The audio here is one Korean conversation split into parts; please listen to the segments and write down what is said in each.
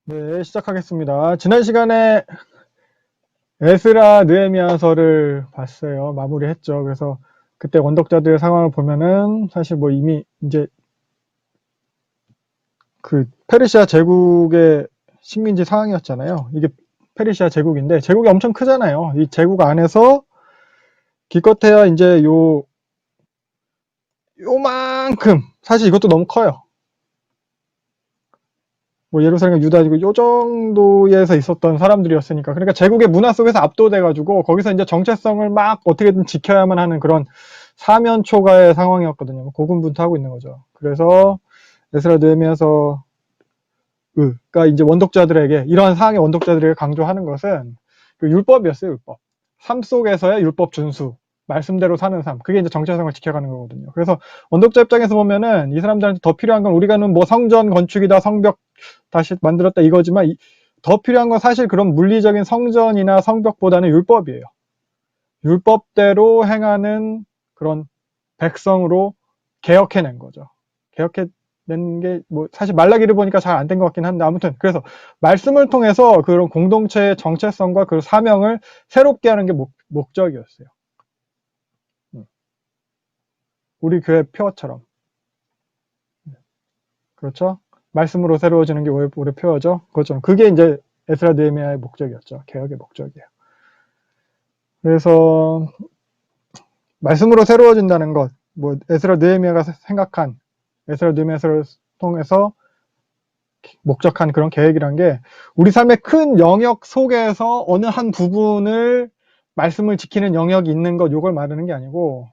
네, 시작하겠습니다. 지난 시간에 에스라 느헤미야서를 봤어요. 마무리했죠. 그래서 그때 원독자들의 상황을 보면은 사실 뭐 이미 이제 그 페르시아 제국의 식민지 상황이었잖아요. 이게 페르시아 제국인데 제국이 엄청 크잖아요. 이 제국 안에서 기껏해야 이제 요만큼 사실 이것도 너무 커요. 뭐 예루살렘 유다지고 요 정도에서 있었던 사람들이었으니까 그러니까 제국의 문화 속에서 압도돼 가지고 거기서 이제 정체성을 막 어떻게든 지켜야만 하는 그런 사면초가의 상황이었거든요. 고군분투하고 있는 거죠. 그래서 에스라 느헤미야서가 이제 원독자들에게 이러한 상황의 원독자들에게 강조하는 것은 그 율법이었어요. 율법. 삶 속에서의 율법 준수. 말씀대로 사는 삶. 그게 이제 정체성을 지켜가는 거거든요. 그래서 원독자 입장에서 보면은 이 사람들한테 더 필요한 건 우리가는 뭐 성전 건축이다, 성벽 다시 만들었다 이거지만 더 필요한 건 사실 그런 물리적인 성전이나 성벽보다는 율법이에요. 율법대로 행하는 그런 백성으로 개혁해낸 거죠. 개혁해낸 게 뭐 사실 말라기를 보니까 잘 안 된 것 같긴 한데 아무튼 그래서 말씀을 통해서 그런 공동체의 정체성과 그 사명을 새롭게 하는 게 목적이었어요. 우리 교회 표어처럼. 그렇죠? 말씀으로 새로워지는 게 우리 표어죠. 그것처럼 그게 이제 에스라 느헤미야의 목적이었죠. 개혁의 목적이에요. 그래서 말씀으로 새로워진다는 것, 뭐 에스라 느헤미야가 생각한 에스라 느헤미야서를 통해서 목적한 그런 계획이란 게 우리 삶의 큰 영역 속에서 어느 한 부분을 말씀을 지키는 영역이 있는 것, 요걸 말하는 게 아니고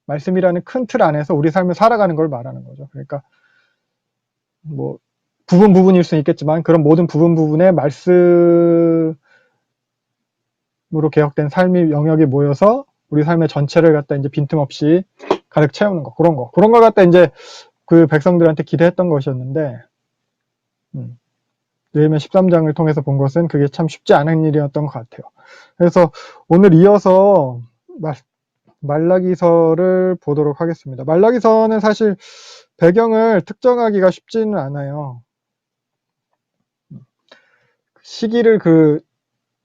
말씀이라는 큰 틀 안에서 우리 삶을 살아가는 걸 말하는 거죠. 그러니까 뭐 부분일 수는 있겠지만 그런 모든 부분에 말씀으로 개혁된 삶의 영역이 모여서 우리 삶의 전체를 갖다 이제 빈틈없이 가득 채우는 거, 그런 걸 갖다 이제 그 백성들한테 기대했던 것이었는데, 느헤미야 13장을 통해서 본 것은 그게 참 쉽지 않은 일이었던 것 같아요. 그래서 오늘 이어서 말라기서를 보도록 하겠습니다. 말라기서는 사실 배경을 특정하기가 쉽지는 않아요. 시기를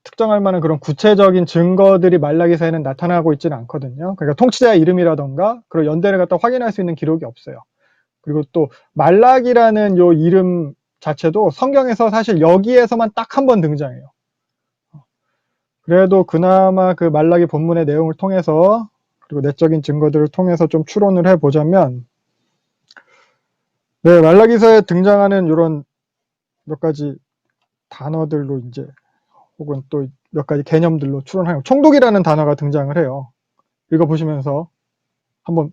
특정할 만한 그런 구체적인 증거들이 말라기서에는 나타나고 있지는 않거든요. 그러니까 통치자의 이름이라던가 그런 연대를 갖다 확인할 수 있는 기록이 없어요. 그리고 또 말락이라는 요 이름 자체도 성경에서 사실 여기에서만 딱 한 번 등장해요. 그래도 그나마 그 말라기 본문의 내용을 통해서 그리고 내적인 증거들을 통해서 좀 추론을 해보자면, 네, 말라기서에 등장하는 이런 몇 가지 단어들로 이제 혹은 또 몇 가지 개념들로 추론하요. 총독이라는 단어가 등장을 해요. 읽어보시면서 한번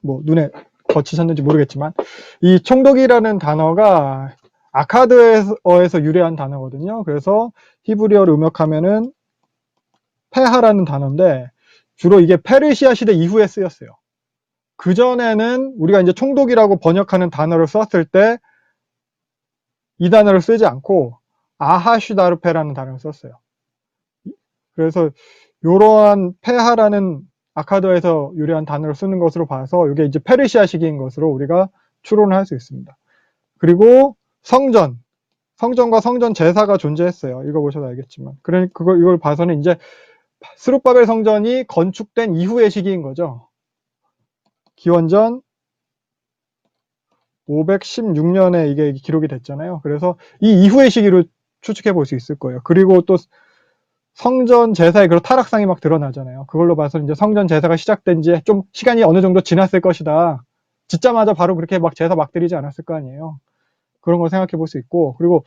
뭐 눈에 거치셨는지 모르겠지만 이 총독이라는 단어가 아카드어에서 유래한 단어거든요. 그래서 히브리어로 음역하면은 페하라는 단어인데 주로 이게 페르시아 시대 이후에 쓰였어요. 그전에는 우리가 이제 총독이라고 번역하는 단어를 썼을 때 이 단어를 쓰지 않고 아하슈다르페라는 단어를 썼어요. 그래서 이러한 페하라는 아카드에서 유래한 단어를 쓰는 것으로 봐서 이게 이제 페르시아 시기인 것으로 우리가 추론을 할 수 있습니다. 그리고 성전과 성전 제사가 존재했어요. 읽어보셔도 알겠지만. 이걸 봐서는 이제 스룹바벨 성전이 건축된 이후의 시기인 거죠. 기원전 516년에 이게 기록이 됐잖아요. 그래서 이 이후의 시기로 추측해 볼 수 있을 거예요. 그리고 또 성전 제사의 그런 타락상이 막 드러나잖아요. 그걸로 봐서 이제 성전 제사가 시작된 지 좀 시간이 어느 정도 지났을 것이다. 짓자마자 바로 그렇게 막 제사 막 드리지 않았을 거 아니에요. 그런 걸 생각해 볼 수 있고, 그리고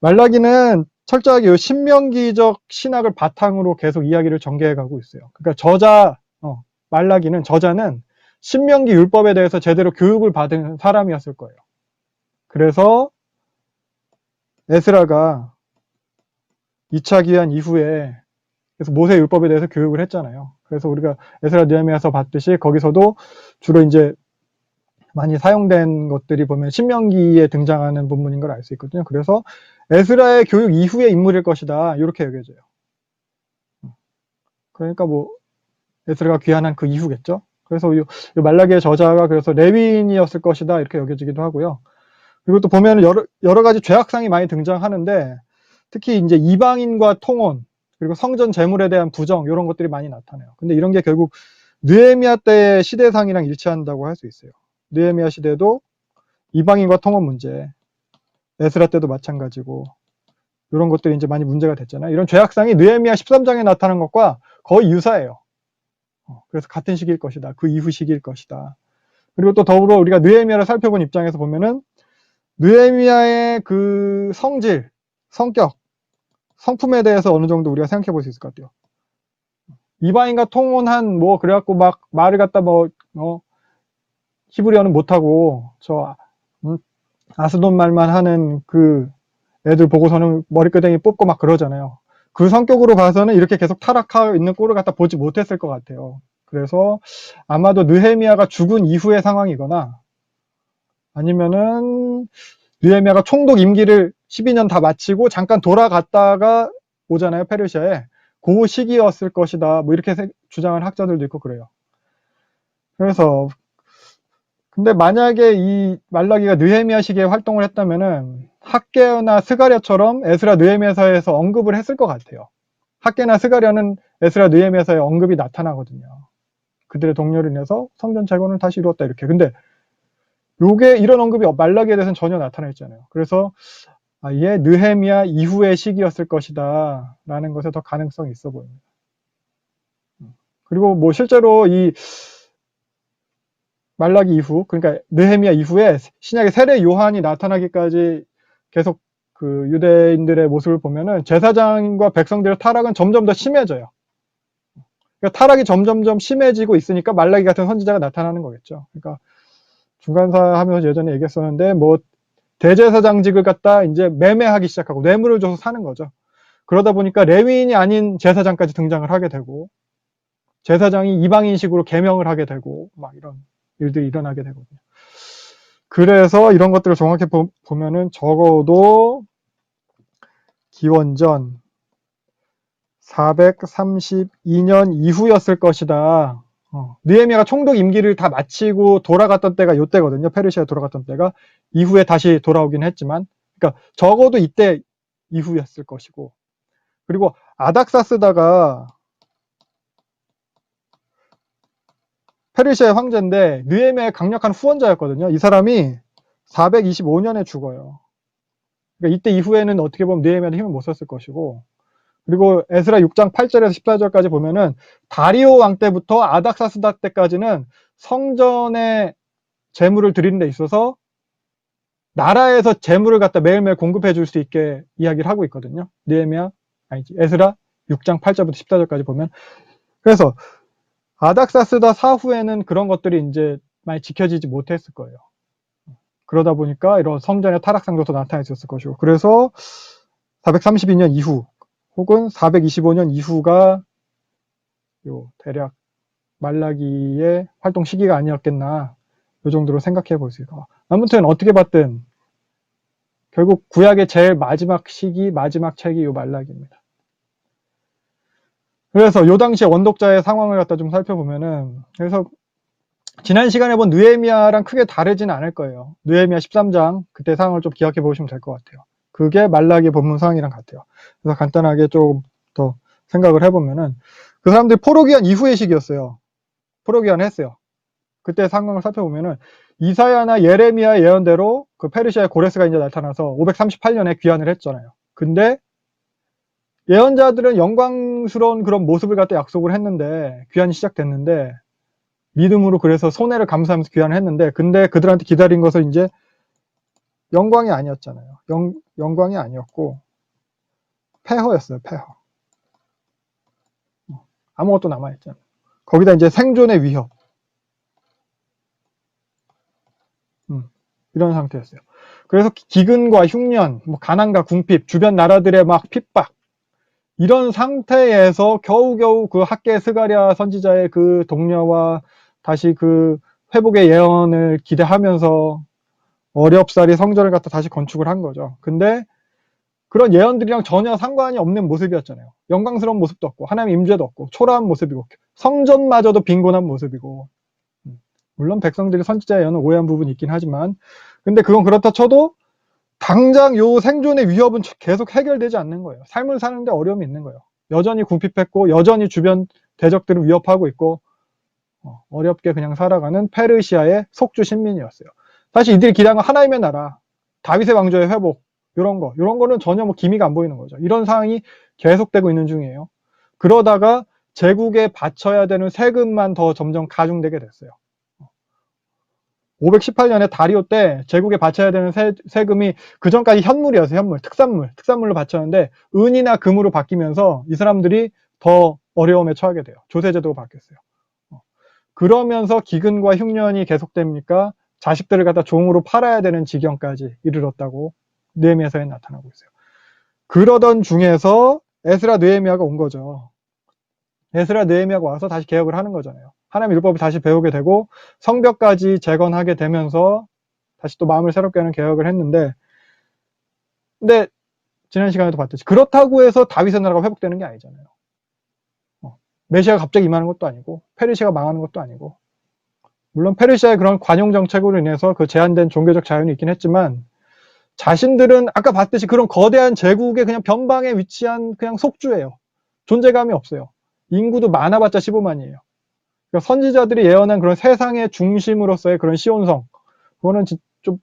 말라기는 철저하게 신명기적 신학을 바탕으로 계속 이야기를 전개해 가고 있어요. 그러니까 말라기는 저자는 신명기 율법에 대해서 제대로 교육을 받은 사람이었을 거예요. 그래서 에스라가 2차 기한 이후에 그래서 모세 율법에 대해서 교육을 했잖아요. 그래서 우리가 에스라 느헤미야서 봤듯이 거기서도 주로 이제 많이 사용된 것들이 보면 신명기에 등장하는 부분인 걸 알 수 있거든요. 그래서 에스라의 교육 이후의 인물일 것이다. 이렇게 여겨져요. 그러니까 뭐 에스라가 귀환한 그 이후겠죠. 그래서 이 말라기의 저자가 그래서 레위인이었을 것이다. 이렇게 여겨지기도 하고요. 그리고 또 보면 여러 가지 죄악상이 많이 등장하는데, 특히 이제 이방인과 통혼, 그리고 성전 재물에 대한 부정, 이런 것들이 많이 나타나요. 근데 이런 게 결국 느헤미야 때의 시대상이랑 일치한다고 할 수 있어요. 느헤미야 시대도 이방인과 통혼 문제, 에스라 때도 마찬가지고, 이런 것들이 이제 많이 문제가 됐잖아요. 이런 죄악상이 느헤미야 13장에 나타난 것과 거의 유사해요. 그래서 같은 시기일 것이다. 그 이후 시기일 것이다. 그리고 또 더불어 우리가 느헤미야를 살펴본 입장에서 보면은 느헤미야의 그 성질, 성격, 성품에 대해서 어느 정도 우리가 생각해 볼 수 있을 것 같아요. 이방인과 통혼한 뭐 그래갖고 막 말을 갖다 히브리어는 못하고 아스돈 말만 하는 그 애들 보고서는 머리끄댕이 뽑고 막 그러잖아요. 그 성격으로 봐서는 이렇게 계속 타락하고 있는 꼴을 갖다 보지 못했을 것 같아요. 그래서 아마도 느헤미야가 죽은 이후의 상황이거나 아니면은 느헤미야가 총독 임기를 12년 다 마치고 잠깐 돌아갔다가 오잖아요, 페르시아에. 그 시기였을 것이다. 뭐 이렇게 주장하는 학자들도 있고 그래요. 그래서 근데 만약에 이 말라기가 느헤미야 시기에 활동을 했다면은 학개나 스가랴처럼 에스라 느헤미야서에서 언급을 했을 것 같아요. 학개나 스가랴는 에스라 느헤미야서에 언급이 나타나거든요. 그들의 동료를 인해서 성전 재건을 다시 이루었다 이렇게. 근데 요게 이런 언급이 말라기에 대해서는 전혀 나타나 있잖아요. 그래서 얘 느헤미야 이후의 시기였을 것이다 라는 것에 더 가능성이 있어 보입니다. 그리고 뭐 실제로 이 말라기 이후, 그러니까 느헤미야 이후에 신약의 세례 요한이 나타나기까지 계속 그 유대인들의 모습을 보면은 제사장과 백성들의 타락은 점점 더 심해져요. 그러니까 타락이 점점점 심해지고 있으니까 말라기 같은 선지자가 나타나는 거겠죠. 그러니까 중간사 하면서 예전에 얘기했었는데 뭐 대제사장직을 갖다 이제 매매하기 시작하고 뇌물을 줘서 사는 거죠. 그러다 보니까 레위인이 아닌 제사장까지 등장을 하게 되고 제사장이 이방인식으로 계명을 하게 되고 막 이런 일들이 일어나게 되거든요. 그래서 이런 것들을 정확히 보면은 적어도 기원전 432년 이후였을 것이다. 느헤미야가 총독 임기를 다 마치고 돌아갔던 때가 이때거든요. 페르시아에 돌아갔던 때가 이후에 다시 돌아오긴 했지만, 그러니까 적어도 이때 이후였을 것이고, 그리고 아닥사스다가 페르시아의 황제인데 느헤미야의 강력한 후원자였거든요. 이 사람이 425년에 죽어요. 그러니까 이때 이후에는 어떻게 보면 느헤미야는 힘을 못 썼을 것이고, 그리고 에스라 6장 8절에서 14절까지 보면은 다리오 왕 때부터 아닥사스다 때까지는 성전에 재물을 드리는 데 있어서 나라에서 재물을 갖다 매일매일 공급해 줄 수 있게 이야기를 하고 있거든요. 에스라 6장 8절부터 14절까지 보면. 그래서 아닥사스다 사후에는 그런 것들이 이제 많이 지켜지지 못했을 거예요. 그러다 보니까 이런 성전의 타락상도 더 나타났을 것이고, 그래서 432년 이후 혹은 425년 이후가 요 대략 말라기의 활동 시기가 아니었겠나, 이 정도로 생각해 볼 수 있고, 아무튼 어떻게 봤든 결국 구약의 제일 마지막 시기, 마지막 책이 요 말라기입니다. 그래서 요 당시에 원독자의 상황을 갖다 좀 살펴보면은, 그래서 지난 시간에 본 느헤미야랑 크게 다르지는 않을 거예요. 느헤미야 13장 그때 상황을 좀 기억해 보시면 될 것 같아요. 그게 말라기 본문 상황이랑 같아요. 그래서 간단하게 좀 더 생각을 해보면은 그 사람들이 포로기한 이후의 시기였어요. 포로기한 했어요. 그때 상황을 살펴보면은 이사야나 예레미야의 예언대로 그 페르시아의 고레스가 이제 나타나서 538년에 귀환을 했잖아요. 근데 예언자들은 영광스러운 그런 모습을 갖다 약속을 했는데 귀환이 시작됐는데 믿음으로 그래서 손해를 감수하면서 귀환을 했는데 근데 그들한테 기다린 것은 이제 영광이 아니었잖아요. 영광이 아니었고 폐허였어요. 폐허. 아무것도 남아있잖아요. 거기다 이제 생존의 위협. 이런 상태였어요. 그래서 기근과 흉년, 뭐 가난과 궁핍, 주변 나라들의 막 핍박, 이런 상태에서 겨우겨우 그 학계 스가랴 선지자의 그 동료와 다시 그 회복의 예언을 기대하면서 어렵사리 성전을 갖다 다시 건축을 한 거죠. 근데 그런 예언들이랑 전혀 상관이 없는 모습이었잖아요. 영광스러운 모습도 없고 하나님 임재도 없고 초라한 모습이고 성전마저도 빈곤한 모습이고, 물론 백성들이 선지자의 예언을 오해한 부분이 있긴 하지만 근데 그건 그렇다 쳐도 당장 요 생존의 위협은 계속 해결되지 않는 거예요. 삶을 사는데 어려움이 있는 거예요. 여전히 궁핍했고 여전히 주변 대적들을 위협하고 있고 어렵게 그냥 살아가는 페르시아의 속주 신민이었어요. 사실 이들이 기대한 건 하나님의 나라, 다윗의 왕조의 회복, 이런 거는 전혀 뭐 기미가 안 보이는 거죠. 이런 상황이 계속되고 있는 중이에요. 그러다가 제국에 바쳐야 되는 세금만 더 점점 가중되게 됐어요. 518년에 다리오 때 제국에 바쳐야 되는 세금이 그 전까지 현물이었어요. 특산물로 바쳤는데 은이나 금으로 바뀌면서 이 사람들이 더 어려움에 처하게 돼요. 조세제도가 바뀌었어요. 그러면서 기근과 흉년이 계속됩니까? 자식들을 갖다 종으로 팔아야 되는 지경까지 이르렀다고 느헤미야서에 나타나고 있어요. 그러던 중에서 에스라 느헤미야가 온 거죠. 에스라 느헤미야가 와서 다시 개혁을 하는 거잖아요. 하나님의 율법을 다시 배우게 되고 성벽까지 재건하게 되면서 다시 또 마음을 새롭게 하는 개혁을 했는데, 근데 지난 시간에도 봤듯이 그렇다고 해서 다윗의 나라가 회복되는 게 아니잖아요. 메시아가 갑자기 임하는 것도 아니고 페르시아가 망하는 것도 아니고, 물론 페르시아의 그런 관용 정책으로 인해서 그 제한된 종교적 자유는 있긴 했지만 자신들은 아까 봤듯이 그런 거대한 제국의 그냥 변방에 위치한 그냥 속주예요. 존재감이 없어요. 인구도 많아봤자 15만이에요. 그러니까 선지자들이 예언한 그런 세상의 중심으로서의 그런 시온성, 그거는 좀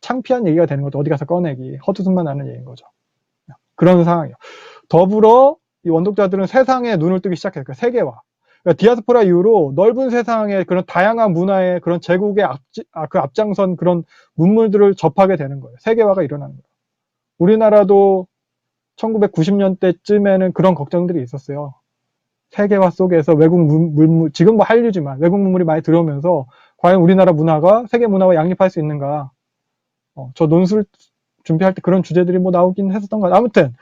창피한 얘기가 되는 거죠. 어디 가서 꺼내기, 헛웃음만 나는 얘기인 거죠. 그런 상황이에요. 더불어 이 원독자들은 세상에 눈을 뜨기 시작해요. 그러니까 세계화. 그러니까 디아스포라 이후로 넓은 세상의 그런 다양한 문화의 그런 제국의 앞장선 그런 문물들을 접하게 되는 거예요. 세계화가 일어나는 거예요. 우리나라도 1990년대쯤에는 그런 걱정들이 있었어요. 세계화 속에서 외국 문물, 지금 뭐 한류지만 외국 문물이 많이 들어오면서 과연 우리나라 문화가 세계 문화와 양립할 수 있는가. 저 논술 준비할 때 그런 주제들이 뭐 나오긴 했었던 것 같아요. 아무튼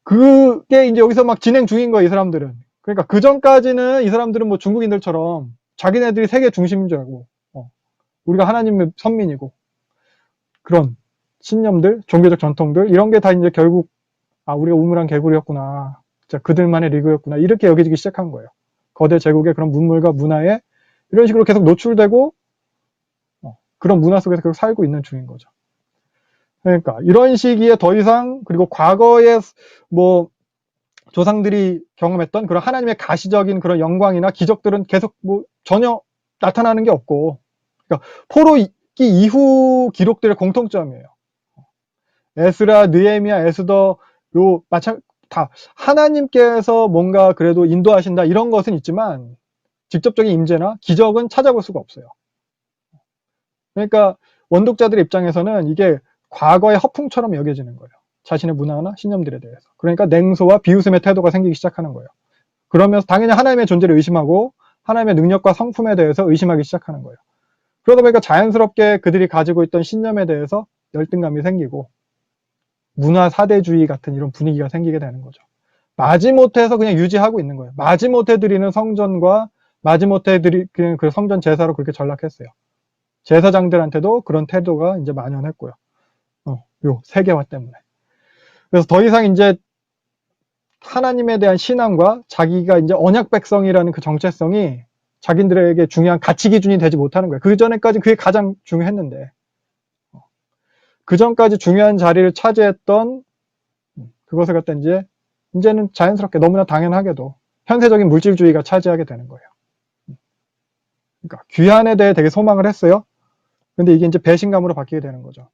그게 이제 여기서 막 진행 중인 거예요, 이 사람들은. 그러니까 그 전까지는 이 사람들은 뭐 중국인들처럼 자기네들이 세계 중심인 줄 알고, 우리가 하나님의 선민이고, 그런 신념들, 종교적 전통들, 이런 게 다 이제 결국, 우리가 우물한 개구리였구나. 진짜 그들만의 리그였구나. 이렇게 여기지기 시작한 거예요. 거대 제국의 그런 문물과 문화에 이런 식으로 계속 노출되고, 그런 문화 속에서 계속 살고 있는 중인 거죠. 그러니까 이런 시기에 더 이상, 그리고 과거에 뭐 조상들이 경험했던 그런 하나님의 가시적인 그런 영광이나 기적들은 계속 뭐 전혀 나타나는 게 없고, 그러니까 포로기 이후 기록들의 공통점이에요. 에스라, 느헤미야, 에스더, 다 하나님께서 뭔가 그래도 인도하신다 이런 것은 있지만 직접적인 임재나 기적은 찾아볼 수가 없어요. 그러니까 원독자들 입장에서는 이게 과거의 허풍처럼 여겨지는 거예요. 자신의 문화나 신념들에 대해서. 그러니까 냉소와 비웃음의 태도가 생기기 시작하는 거예요. 그러면서 당연히 하나님의 존재를 의심하고 하나님의 능력과 성품에 대해서 의심하기 시작하는 거예요. 그러다 보니까 자연스럽게 그들이 가지고 있던 신념에 대해서 열등감이 생기고 문화 사대주의 같은 이런 분위기가 생기게 되는 거죠. 마지못해서 그냥 유지하고 있는 거예요. 마지못해 드리는 성전과 마지못해 드리는 그 성전 제사로 그렇게 전락했어요. 제사장들한테도 그런 태도가 이제 만연했고요. 요 세계화 때문에. 그래서 더 이상 이제 하나님에 대한 신앙과 자기가 이제 언약 백성이라는 그 정체성이 자기들에게 중요한 가치 기준이 되지 못하는 거예요. 그 전에까지 그게 가장 중요했는데, 그 전까지 중요한 자리를 차지했던 그것을 갖다 이제는 자연스럽게 너무나 당연하게도 현세적인 물질주의가 차지하게 되는 거예요. 그러니까 귀한에 대해 되게 소망을 했어요. 근데 이게 이제 배신감으로 바뀌게 되는 거죠.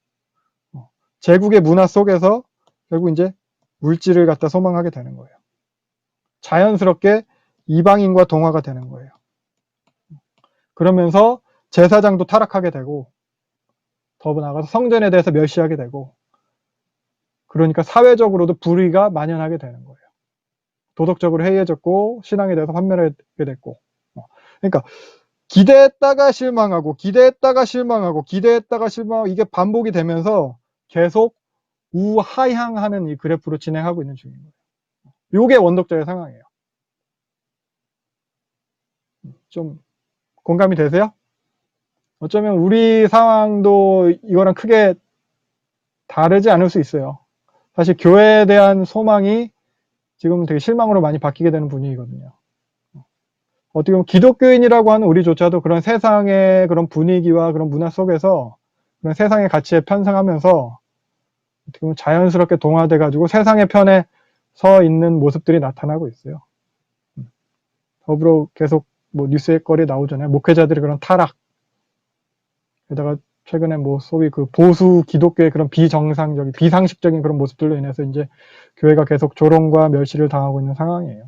제국의 문화 속에서 결국 이제 물질을 갖다 소망하게 되는 거예요. 자연스럽게 이방인과 동화가 되는 거예요. 그러면서 제사장도 타락하게 되고, 더 나아가서 성전에 대해서 멸시하게 되고, 그러니까 사회적으로도 불의가 만연하게 되는 거예요. 도덕적으로 해이해졌고 신앙에 대해서 판멸하게 됐고. 그러니까 기대했다가 실망하고 기대했다가 실망하고 기대했다가 실망하고 이게 반복이 되면서 계속 우하향하는 이 그래프로 진행하고 있는 중인 거예요. 이게 원독자의 상황이에요. 좀 공감이 되세요? 어쩌면 우리 상황도 이거랑 크게 다르지 않을 수 있어요. 사실 교회에 대한 소망이 지금 되게 실망으로 많이 바뀌게 되는 분위기거든요. 어떻게 보면 기독교인이라고 하는 우리조차도 그런 세상의 그런 분위기와 그런 문화 속에서 그런 세상의 가치에 편승하면서 어떻게 보면 자연스럽게 동화돼가지고 세상의 편에 서 있는 모습들이 나타나고 있어요. 더불어 계속 뭐 뉴스에 거리 나오잖아요. 목회자들의 그런 타락. 게다가 최근에 뭐 소위 그 보수 기독교의 그런 비정상적인, 비상식적인 그런 모습들로 인해서 이제 교회가 계속 조롱과 멸시를 당하고 있는 상황이에요.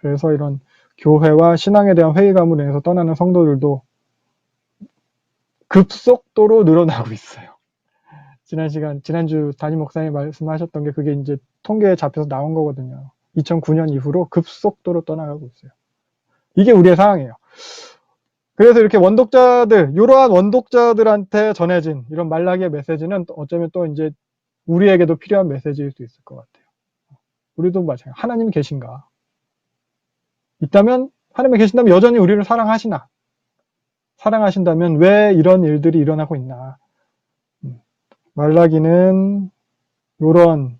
그래서 이런 교회와 신앙에 대한 회의감으로 인해서 떠나는 성도들도 급속도로 늘어나고 있어요. 지난주 담임 목사님이 말씀하셨던 게 그게 이제 통계에 잡혀서 나온 거거든요. 2009년 이후로 급속도로 떠나가고 있어요. 이게 우리의 상황이에요. 그래서 이렇게 원독자들, 이러한 원독자들한테 전해진 이런 말라기의 메시지는 어쩌면 또 이제 우리에게도 필요한 메시지일 수 있을 것 같아요. 우리도 마찬가지예요. 하나님이 계신가? 있다면, 하나님이 계신다면 여전히 우리를 사랑하시나? 사랑하신다면 왜 이런 일들이 일어나고 있나? 말라기는 이런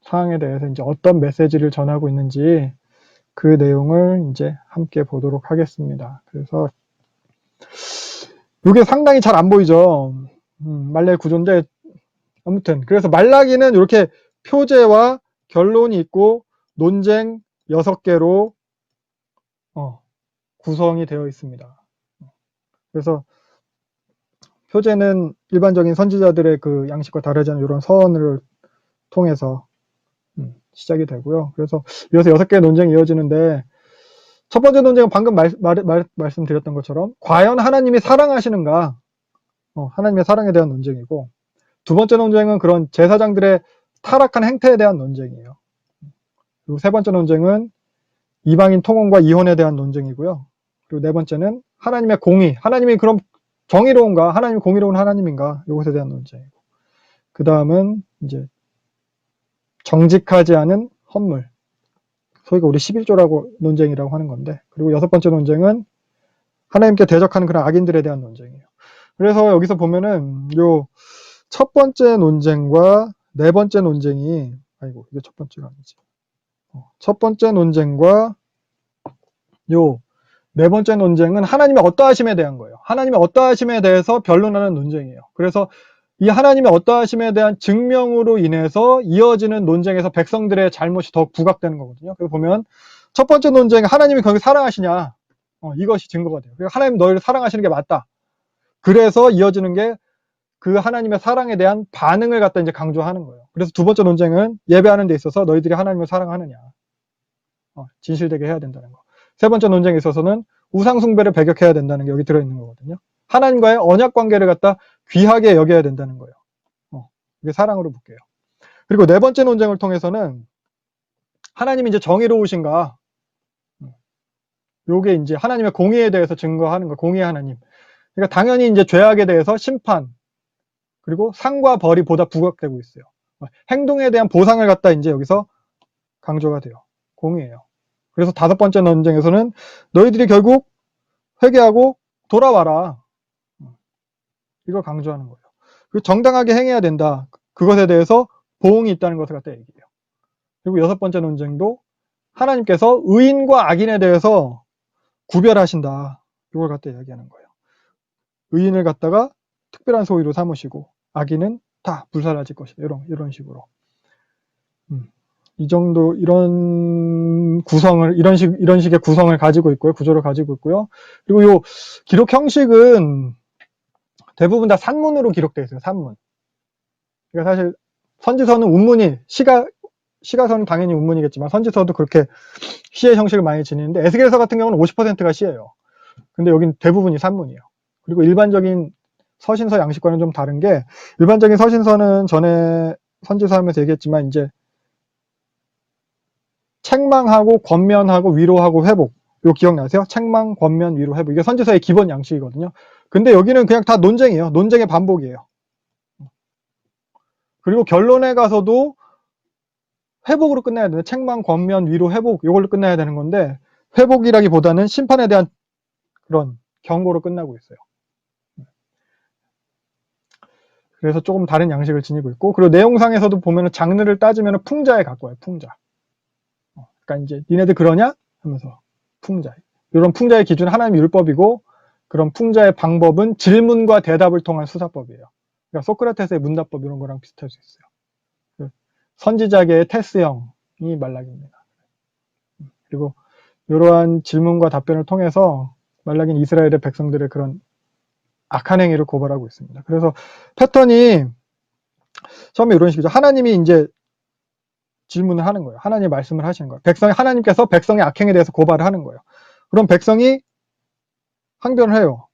상황에 대해서 이제 어떤 메시지를 전하고 있는지 그 내용을 이제 함께 보도록 하겠습니다. 그래서 이게 상당히 잘 안 보이죠. 말라기 구조인데 아무튼 그래서 말라기는 이렇게 표제와 결론이 있고 논쟁 6개로 구성이 되어 있습니다. 그래서 표제는 일반적인 선지자들의 그 양식과 다르지 않은 이런 서원을 통해서 시작이 되고요. 그래서 이어서 6개의 논쟁이 이어지는데 첫 번째 논쟁은 방금 말씀드렸던 것처럼 과연 하나님이 사랑하시는가? 하나님의 사랑에 대한 논쟁이고 두 번째 논쟁은 그런 제사장들의 타락한 행태에 대한 논쟁이에요. 그리고 세 번째 논쟁은 이방인 통혼과 이혼에 대한 논쟁이고요. 그리고 네 번째는 하나님의 공의, 하나님이 그럼 정의로운가? 하나님이 공의로운 하나님인가? 이것에 대한 논쟁이고 그 다음은 이제 정직하지 않은 헌물, 소위가 우리 11조라고 논쟁이라고 하는 건데 그리고 여섯 번째 논쟁은 하나님께 대적하는 그런 악인들에 대한 논쟁이에요. 그래서 여기서 보면은 요 첫 번째 논쟁과 네 번째 논쟁이 아이고 이게 첫 번째가 아니지. 첫 번째 논쟁과 요 네 번째 논쟁은 하나님의 어떠하심에 대한 거예요. 하나님의 어떠하심에 대해서 변론하는 논쟁이에요. 그래서 이 하나님의 어떠하심에 대한 증명으로 인해서 이어지는 논쟁에서 백성들의 잘못이 더 부각되는 거거든요. 그래서 보면 첫 번째 논쟁은 하나님이 거기 사랑하시냐 이것이 증거가 돼요. 하나님 너희를 사랑하시는 게 맞다. 그래서 이어지는 게 그 하나님의 사랑에 대한 반응을 갖다 이제 강조하는 거예요. 그래서 두 번째 논쟁은 예배하는 데 있어서 너희들이 하나님을 사랑하느냐. 진실되게 해야 된다는 거. 세 번째 논쟁에 있어서는 우상숭배를 배격해야 된다는 게 여기 들어있는 거거든요. 하나님과의 언약 관계를 갖다 귀하게 여겨야 된다는 거예요. 이게 사랑으로 묶여요. 그리고 네 번째 논쟁을 통해서는 하나님이 이제 정의로우신가. 요게 이제 하나님의 공의에 대해서 증거하는 거, 공의의 하나님. 그러니까 당연히 이제 죄악에 대해서 심판, 그리고 상과 벌이 보다 부각되고 있어요. 행동에 대한 보상을 갖다 이제 여기서 강조가 돼요. 공의예요. 그래서 다섯 번째 논쟁에서는 너희들이 결국 회개하고 돌아와라. 이걸 강조하는 거예요. 그리고 정당하게 행해야 된다. 그것에 대해서 보응이 있다는 것을 갖다 얘기해요. 그리고 여섯 번째 논쟁도 하나님께서 의인과 악인에 대해서 구별하신다. 이걸 갖다 이야기하는 거예요. 의인을 갖다가 특별한 소위로 삼으시고 악인은 다 불사라질 것이다. 이런 식으로. 이 정도, 이런 구성을, 이런 식의 구성을 가지고 있고요. 구조를 가지고 있고요. 그리고 요 기록 형식은 대부분 다 산문으로 기록되어 있어요. 산문. 그러니까 사실 선지서는 운문이, 시가서는 당연히 운문이겠지만 선지서도 그렇게 시의 형식을 많이 지니는데 에스겔서 같은 경우는 50%가 시예요. 근데 여긴 대부분이 산문이에요. 그리고 일반적인 서신서 양식과는 좀 다른 게 일반적인 서신서는 전에 선지서 하면서 얘기했지만 이제 책망하고 권면하고 위로하고 회복. 이거 기억나세요? 책망, 권면, 위로, 회복. 이게 선지서의 기본 양식이거든요. 근데 여기는 그냥 다 논쟁이에요. 논쟁의 반복이에요. 그리고 결론에 가서도 회복으로 끝내야 되는데 책망, 권면, 위로, 회복 이걸로 끝내야 되는 건데 회복이라기보다는 심판에 대한 그런 경고로 끝나고 있어요. 그래서 조금 다른 양식을 지니고 있고 그리고 내용상에서도 보면은 장르를 따지면 풍자에 가까워요. 풍자. 그러니까 이제 니네들 그러냐? 하면서 풍자. 이런 풍자의 기준은 하나님의 율법이고 그런 풍자의 방법은 질문과 대답을 통한 수사법이에요. 그러니까 소크라테스의 문답법 이런 거랑 비슷할 수 있어요. 그 선지자계의 테스형이 말라기입니다. 그리고 이러한 질문과 답변을 통해서 말라기는 이스라엘의 백성들의 그런 악한 행위를 고발하고 있습니다. 그래서 패턴이 처음에 이런 식이죠. 하나님이 이제 질문을 하는 거예요. 하나님 말씀을 하시는 거예요. 하나님께서 백성의 악행에 대해서 고발을 하는 거예요. 그럼 백성이 항변을 해요.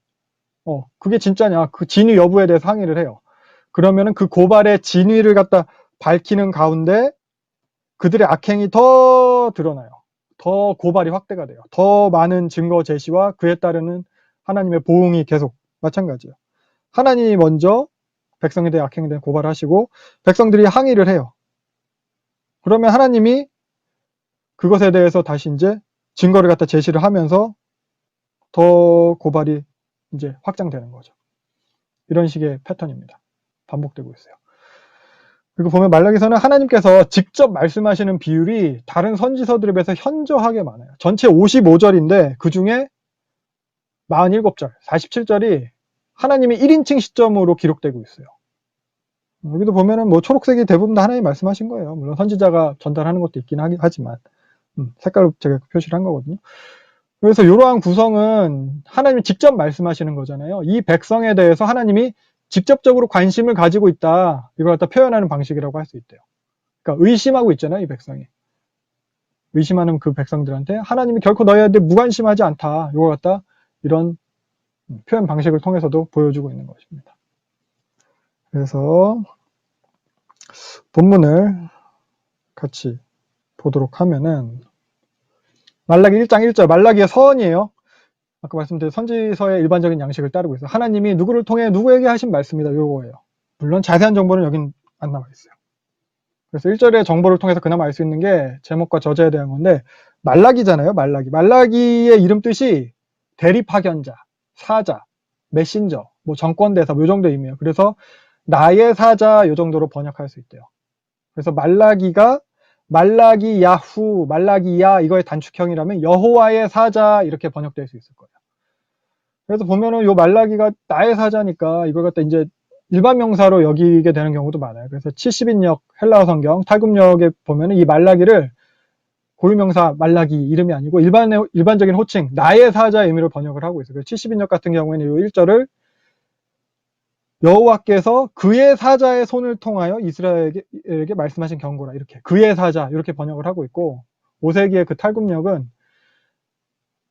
그게 진짜냐? 그 진위 여부에 대해서 항의를 해요. 그러면은 그 고발의 진위를 갖다 밝히는 가운데 그들의 악행이 더 드러나요. 더 고발이 확대가 돼요. 더 많은 증거 제시와 그에 따르는 하나님의 보응이 계속 마찬가지예요. 하나님이 먼저 백성에 대해 악행에 대해 고발을 하시고 백성들이 항의를 해요. 그러면 하나님이 그것에 대해서 다시 이제 증거를 갖다 제시를 하면서 더 고발이 이제 확장되는 거죠. 이런 식의 패턴입니다. 반복되고 있어요. 그리고 보면 말라기서는 하나님께서 직접 말씀하시는 비율이 다른 선지서들에 비해서 현저하게 많아요. 전체 55절인데 그 중에 47절, 47절이 하나님이 1인칭 시점으로 기록되고 있어요. 여기도 보면은 뭐 초록색이 대부분 다 하나님 말씀하신 거예요. 물론 선지자가 전달하는 것도 있긴 하지만 색깔로 제가 표시를 한 거거든요. 그래서 이러한 구성은 하나님이 직접 말씀하시는 거잖아요. 이 백성에 대해서 하나님이 직접적으로 관심을 가지고 있다. 이걸 갖다 표현하는 방식이라고 할 수 있대요. 그러니까 의심하고 있잖아요. 이 백성이. 의심하는 그 백성들한테 하나님이 결코 너희한테 무관심하지 않다. 이걸 갖다 이런 표현 방식을 통해서도 보여주고 있는 것입니다. 그래서 본문을 같이 보도록 하면은 말라기 1장 1절 말라기의 서언이에요. 아까 말씀드린 선지서의 일반적인 양식을 따르고 있어요. 하나님이 누구를 통해 누구에게 하신 말씀이다. 이거예요. 물론 자세한 정보는 여긴 안 나와 있어요. 그래서 1절의 정보를 통해서 그나마 알 수 있는 게 제목과 저자에 대한 건데 말라기잖아요. 말라기의 이름 뜻이 대립파견자, 사자, 메신저, 뭐 정권대사 뭐 이 정도 의미예요. 그래서 나의 사자 이 정도로 번역할 수 있대요. 그래서 말라기가 말라기 야후, 말라기야 이거의 단축형이라면 여호와의 사자 이렇게 번역될 수 있을 거예요. 그래서 보면은 요 말라기가 나의 사자니까 이걸 갖다 이제 일반 명사로 여기게 되는 경우도 많아요. 그래서 70인역 헬라어 성경 탈굽역에 보면은 이 말라기를 고유명사 말라기 이름이 아니고 일반적인 호칭 나의 사자의 의미로 번역을 하고 있어요. 그래서 70인역 같은 경우에는 요 1절을 여호와께서 그의 사자의 손을 통하여 이스라엘에게 말씀하신 경고라 이렇게 그의 사자 이렇게 번역을 하고 있고 5세기의 그 탈굽역은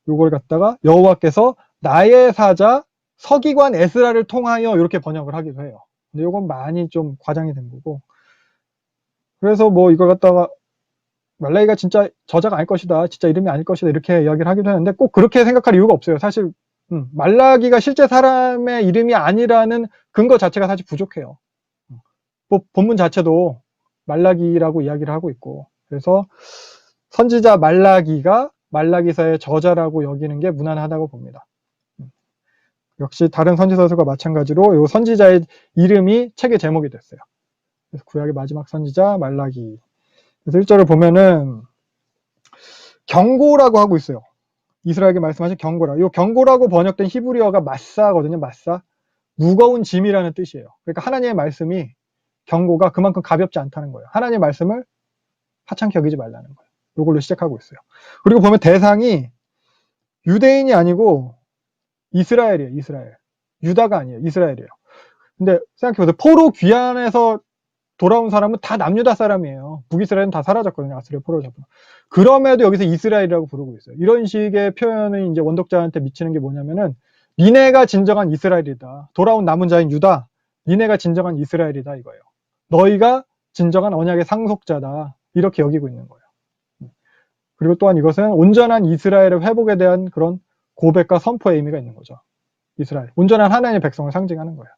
요걸 갖다가 여호와께서 나의 사자 서기관 에스라를 통하여 이렇게 번역을 하기도 해요. 근데 요건 많이 좀 과장이 된 거고 그래서 뭐 이걸 갖다가 말라기가 진짜 저자가 아닐 것이다 진짜 이름이 아닐 것이다 이렇게 이야기를 하기도 하는데 꼭 그렇게 생각할 이유가 없어요. 사실 말라기가 실제 사람의 이름이 아니라는 근거 자체가 사실 부족해요. 본문 자체도 말라기라고 이야기를 하고 있고 그래서 선지자 말라기가 말라기서의 저자라고 여기는 게 무난하다고 봅니다. 역시 다른 선지서들과 마찬가지로 이 선지자의 이름이 책의 제목이 됐어요. 그래서 구약의 마지막 선지자 말라기. 그래서 1절을 보면은 경고라고 하고 있어요. 이스라엘에게 말씀하신 경고라. 이 경고라고 번역된 히브리어가 마사거든요. 마사. 무거운 짐이라는 뜻이에요. 그러니까 하나님의 말씀이 경고가 그만큼 가볍지 않다는 거예요. 하나님의 말씀을 하찮게 여기지 말라는 거예요. 이걸로 시작하고 있어요. 그리고 보면 대상이 유대인이 아니고 이스라엘이에요. 이스라엘. 유다가 아니에요. 이스라엘이에요. 근데 생각해보세요. 포로 귀환에서 돌아온 사람은 다 남유다 사람이에요. 북이스라엘은 다 사라졌거든요. 아스리아 포로 잡고. 그럼에도 여기서 이스라엘이라고 부르고 있어요. 이런 식의 표현을 이제 원독자한테 미치는 게 뭐냐면은 니네가 진정한 이스라엘이다. 돌아온 남은 자인 유다. 니네가 진정한 이스라엘이다 이거예요. 너희가 진정한 언약의 상속자다. 이렇게 여기고 있는 거예요. 그리고 또한 이것은 온전한 이스라엘의 회복에 대한 그런 고백과 선포의 의미가 있는 거죠. 이스라엘. 온전한 하나님의 백성을 상징하는 거예요.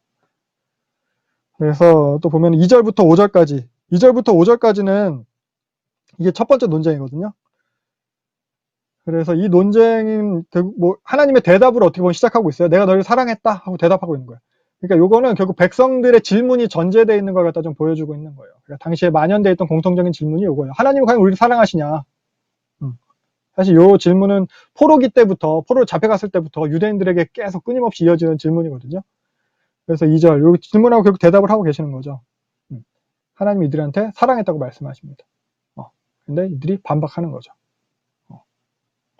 그래서 또 보면 2절부터 5절까지 2절부터 5절까지는 이게 첫 번째 논쟁이거든요. 그래서 이 논쟁인 뭐 하나님의 대답을 어떻게 보면 시작하고 있어요. 내가 너를 사랑했다 하고 대답하고 있는 거예요. 그러니까 요거는 결국 백성들의 질문이 전제되어 있는 걸 갖다 좀 보여주고 있는 거예요. 그러니까 당시에 만연되어 있던 공통적인 질문이 요거예요. 하나님은 과연 우리를 사랑하시냐? 사실 요 질문은 포로기 때부터, 포로로 잡혀갔을 때부터 유대인들에게 계속 끊임없이 이어지는 질문이거든요. 그래서 2절, 요 질문하고 결국 대답을 하고 계시는 거죠. 하나님 이들한테 사랑했다고 말씀하십니다. 근데 이들이 반박하는 거죠.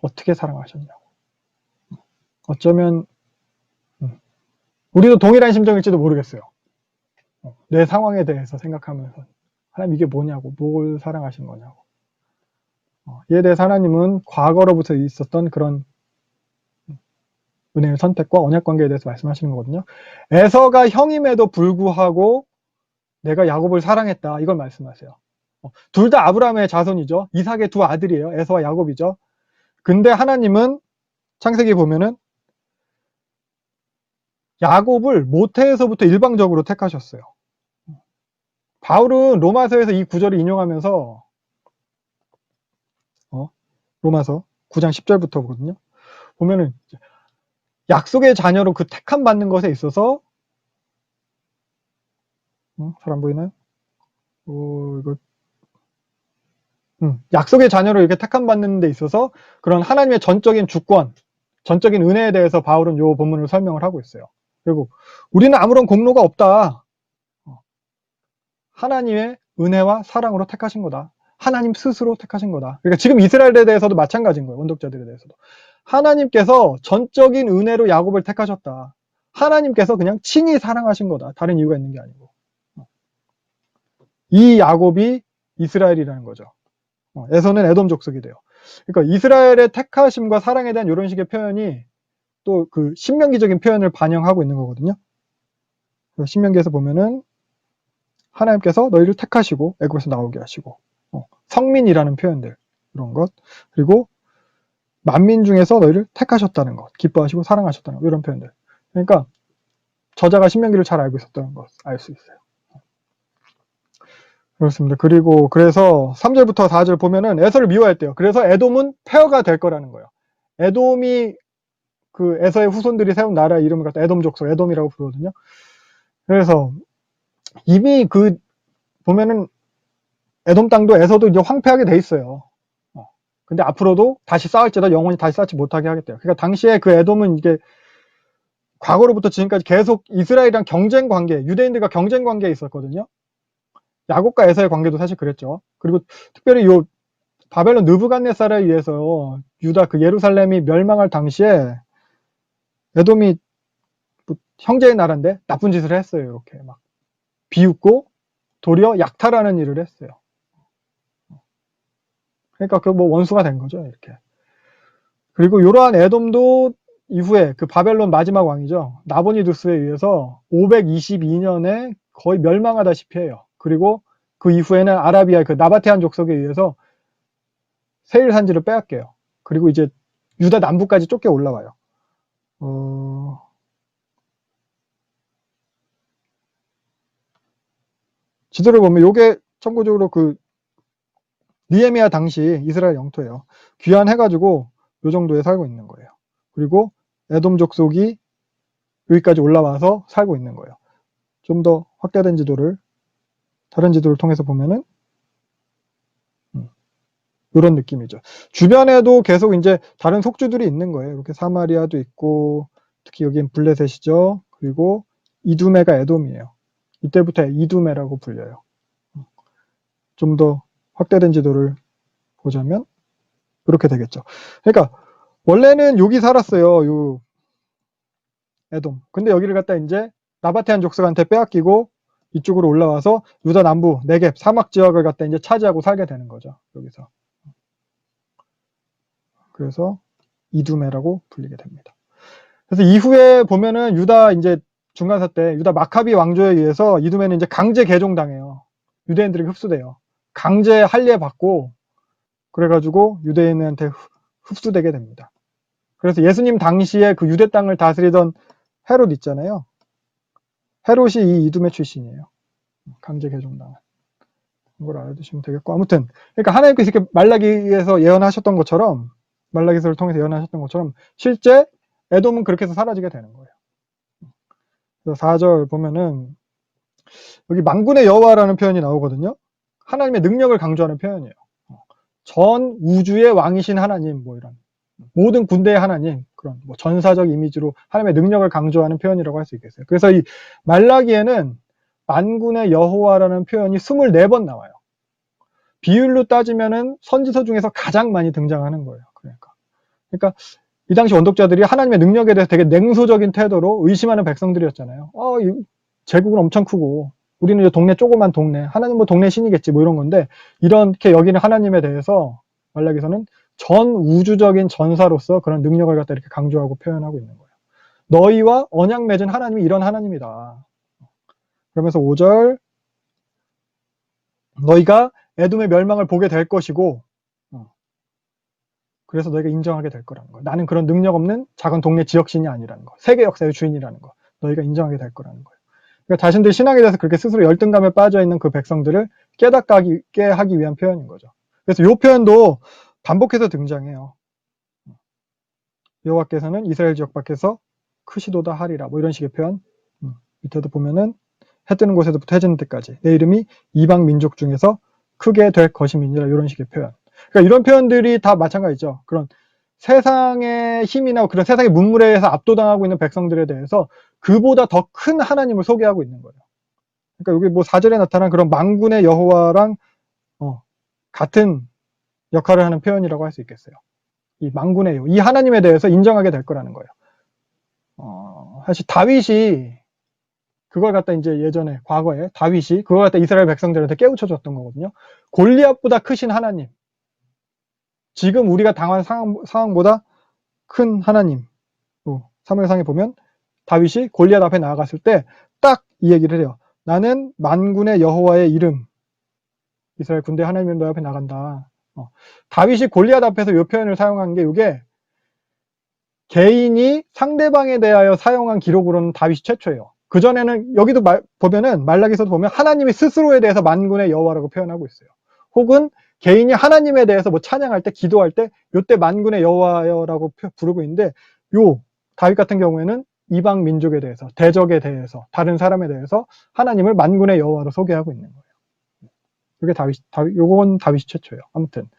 어떻게 사랑하셨냐고. 어쩌면 우리도 동일한 심정일지도 모르겠어요. 내 상황에 대해서 생각하면서 하나님 이게 뭐냐고, 뭘 사랑하신 거냐고. 이에 대해서 하나님은 과거로부터 있었던 그런 은혜의 선택과 언약 관계에 대해서 말씀하시는 거거든요. 에서가 형임에도 불구하고 내가 야곱을 사랑했다, 이걸 말씀하세요. 둘 다 아브라함의 자손이죠. 이삭의 두 아들이에요. 에서와 야곱이죠. 근데 하나님은 창세기 보면은 야곱을 모태에서부터 일방적으로 택하셨어요. 바울은 로마서에서 이 구절을 인용하면서 로마서 9장 10절부터 보거든요. 보면은 약속의 자녀로 그 택함 받는 것에 있어서 사람 보이나요? 이거 약속의 자녀로 이렇게 택함 받는 데 있어서 그런 하나님의 전적인 주권, 전적인 은혜에 대해서 바울은 요 본문을 설명을 하고 있어요. 그리고 우리는 아무런 공로가 없다. 하나님의 은혜와 사랑으로 택하신 거다. 하나님 스스로 택하신 거다. 그러니까 지금 이스라엘에 대해서도 마찬가지인 거예요. 원독자들에 대해서도. 하나님께서 전적인 은혜로 야곱을 택하셨다. 하나님께서 그냥 친히 사랑하신 거다. 다른 이유가 있는 게 아니고. 이 야곱이 이스라엘이라는 거죠. 에서는 에돔 족속이 돼요. 그러니까 이스라엘의 택하심과 사랑에 대한 이런 식의 표현이 또 그 신명기적인 표현을 반영하고 있는 거거든요. 신명기에서 보면은 하나님께서 너희를 택하시고 애굽에서 나오게 하시고 성민이라는 표현들, 이런 것, 그리고 만민 중에서 너희를 택하셨다는 것, 기뻐하시고 사랑하셨다는 것, 이런 표현들. 그러니까 저자가 신명기를 잘 알고 있었다는 것 알 수 있어요. 그렇습니다. 그리고 그래서 3절부터 4절 보면은 에서를 미워했대요. 그래서 에돔은 폐허가 될 거라는 거예요. 에돔이 그 에서의 후손들이 세운 나라의 이름을 갖다 에돔 족속, 에돔이라고 부르거든요. 그래서 이미 그 보면은 에돔 땅도 에서도 이제 황폐하게 돼 있어요. 근데 앞으로도 다시 쌓을지라 영원히 다시 쌓지 못하게 하겠대요. 그러니까 당시에 그 에돔은 이게 과거로부터 지금까지 계속 이스라엘이랑 경쟁 관계, 유대인들과 경쟁 관계에 있었거든요. 야곱과 에서의 관계도 사실 그랬죠. 그리고 특별히 요 바벨론 느부갓네살에 의해서 유다 그 예루살렘이 멸망할 당시에 에돔이 뭐 형제의 나라인데 나쁜 짓을 했어요. 이렇게 막 비웃고 도리어 약탈하는 일을 했어요. 그러니까 그 뭐 원수가 된 거죠. 이렇게. 그리고 이러한 에돔도 이후에 그 바벨론 마지막 왕이죠. 나보니두스에 의해서 522년에 거의 멸망하다시피 해요. 그리고 그 이후에는 아라비아 그 나바테안 족속에 의해서 세일 산지를 빼앗겨요. 그리고 이제 유다 남부까지 쫓겨 올라와요. 지도를 보면 요게 참고적으로 그 니에미야 당시 이스라엘 영토예요. 귀환해가지고 요 정도에 살고 있는 거예요. 그리고 에돔 족속이 여기까지 올라와서 살고 있는 거예요. 좀 더 확대된 지도를 다른 지도를 통해서 보면은 이런 느낌이죠. 주변에도 계속 이제 다른 속주들이 있는 거예요. 이렇게 사마리아도 있고 특히 여기는 블레셋이죠. 그리고 이두메가 에돔이에요. 이때부터 이두메라고 불려요. 좀 더 확대된 지도를 보자면 이렇게 되겠죠. 그러니까 원래는 여기 살았어요. 요 에돔. 근데 여기를 갖다 이제 나바테안 족속한테 빼앗기고 이쪽으로 올라와서 유다 남부 네겝 사막 지역을 갖다 이제 차지하고 살게 되는 거죠. 여기서. 그래서 이두메라고 불리게 됩니다. 그래서 이후에 보면은 유다 이제 중간사 때 유다 마카비 왕조에 의해서 이두메는 이제 강제 개종당해요. 유대인들에게 흡수돼요. 강제 할례 받고 그래가지고 유대인한테 흡수되게 됩니다. 그래서 예수님 당시에 그 유대 땅을 다스리던 헤롯 있잖아요. 헤롯이 이 이두메 출신이에요. 강제 개종당한. 이걸 알아두시면 되겠고 아무튼 그러니까 하나님께서 이렇게 말라기에서 예언하셨던 것처럼 말라기서를 통해서 예언하셨던 것처럼 실제 에돔은 그렇게 해서 사라지게 되는 거예요. 그래서 4절 보면은 여기 만군의 여호와라는 표현이 나오거든요. 하나님의 능력을 강조하는 표현이에요. 전 우주의 왕이신 하나님, 뭐 이런 모든 군대의 하나님, 그런 뭐 전사적 이미지로 하나님의 능력을 강조하는 표현이라고 할 수 있겠어요. 그래서 이 말라기에는 만군의 여호와라는 표현이 24번 나와요. 비율로 따지면은 선지서 중에서 가장 많이 등장하는 거예요. 그러니까 이 당시 원독자들이 하나님의 능력에 대해서 되게 냉소적인 태도로 의심하는 백성들이었잖아요. 이 제국은 엄청 크고 우리는 이제 동네 조그만 동네, 하나님 뭐 동네 신이겠지 뭐 이런 건데, 이렇게 여기는 하나님에 대해서 말라기서는 전 우주적인 전사로서 그런 능력을 갖다 이렇게 강조하고 표현하고 있는 거예요. 너희와 언약 맺은 하나님이 이런 하나님이다. 그러면서 5절, 너희가 에돔의 멸망을 보게 될 것이고, 그래서 너희가 인정하게 될 거라는 거예요. 나는 그런 능력 없는 작은 동네 지역신이 아니라는 거, 세계 역사의 주인이라는 거, 너희가 인정하게 될 거라는 거예요. 그러니까 자신들 신앙에 대해서 그렇게 스스로 열등감에 빠져 있는 그 백성들을 깨닫게 하기 위한 표현인 거죠. 그래서 이 표현도 반복해서 등장해요. 여호와께서는 이스라엘 지역 밖에서 크시도다 하리라, 뭐 이런 식의 표현. 밑에도 보면은 해 뜨는 곳에서부터 해 지는 때까지 내 이름이 이방 민족 중에서 크게 될 것임이니라, 이런 식의 표현. 그러니까 이런 표현들이 다 마찬가지죠. 그런 세상의 힘이나 그런 세상의 문물에 의해서 압도당하고 있는 백성들에 대해서 그보다 더 큰 하나님을 소개하고 있는 거예요. 그러니까 여기 뭐 4절에 나타난 그런 만군의 여호와랑 같은 역할을 하는 표현이라고 할 수 있겠어요. 이 만군의 이 하나님에 대해서 인정하게 될 거라는 거예요. 사실 다윗이 그걸 갖다 이제 예전에 과거에 다윗이 그걸 갖다 이스라엘 백성들한테 깨우쳐 줬던 거거든요. 골리앗보다 크신 하나님, 지금 우리가 당한 상황보다 큰 하나님. 사무엘상에 보면 다윗이 골리앗 앞에 나아갔을 때 딱 이 얘기를 해요. 나는 만군의 여호와의 이름, 이스라엘 군대 하나님이 너 앞에 나간다. 다윗이 골리앗 앞에서 이 표현을 사용한 게, 이게 개인이 상대방에 대하여 사용한 기록으로는 다윗이 최초예요. 그전에는 여기도 보면은 말라기서도 보면 하나님이 스스로에 대해서 만군의 여호와라고 표현하고 있어요. 혹은 개인이 하나님에 대해서 뭐 찬양할 때, 기도할 때 요때 만군의 여호와라고 부르고 있는데, 요 다윗 같은 경우에는 이방 민족에 대해서, 대적에 대해서, 다른 사람에 대해서 하나님을 만군의 여호와로 소개하고 있는 거예요. 이게 요건 다윗이 최초예요. 아무튼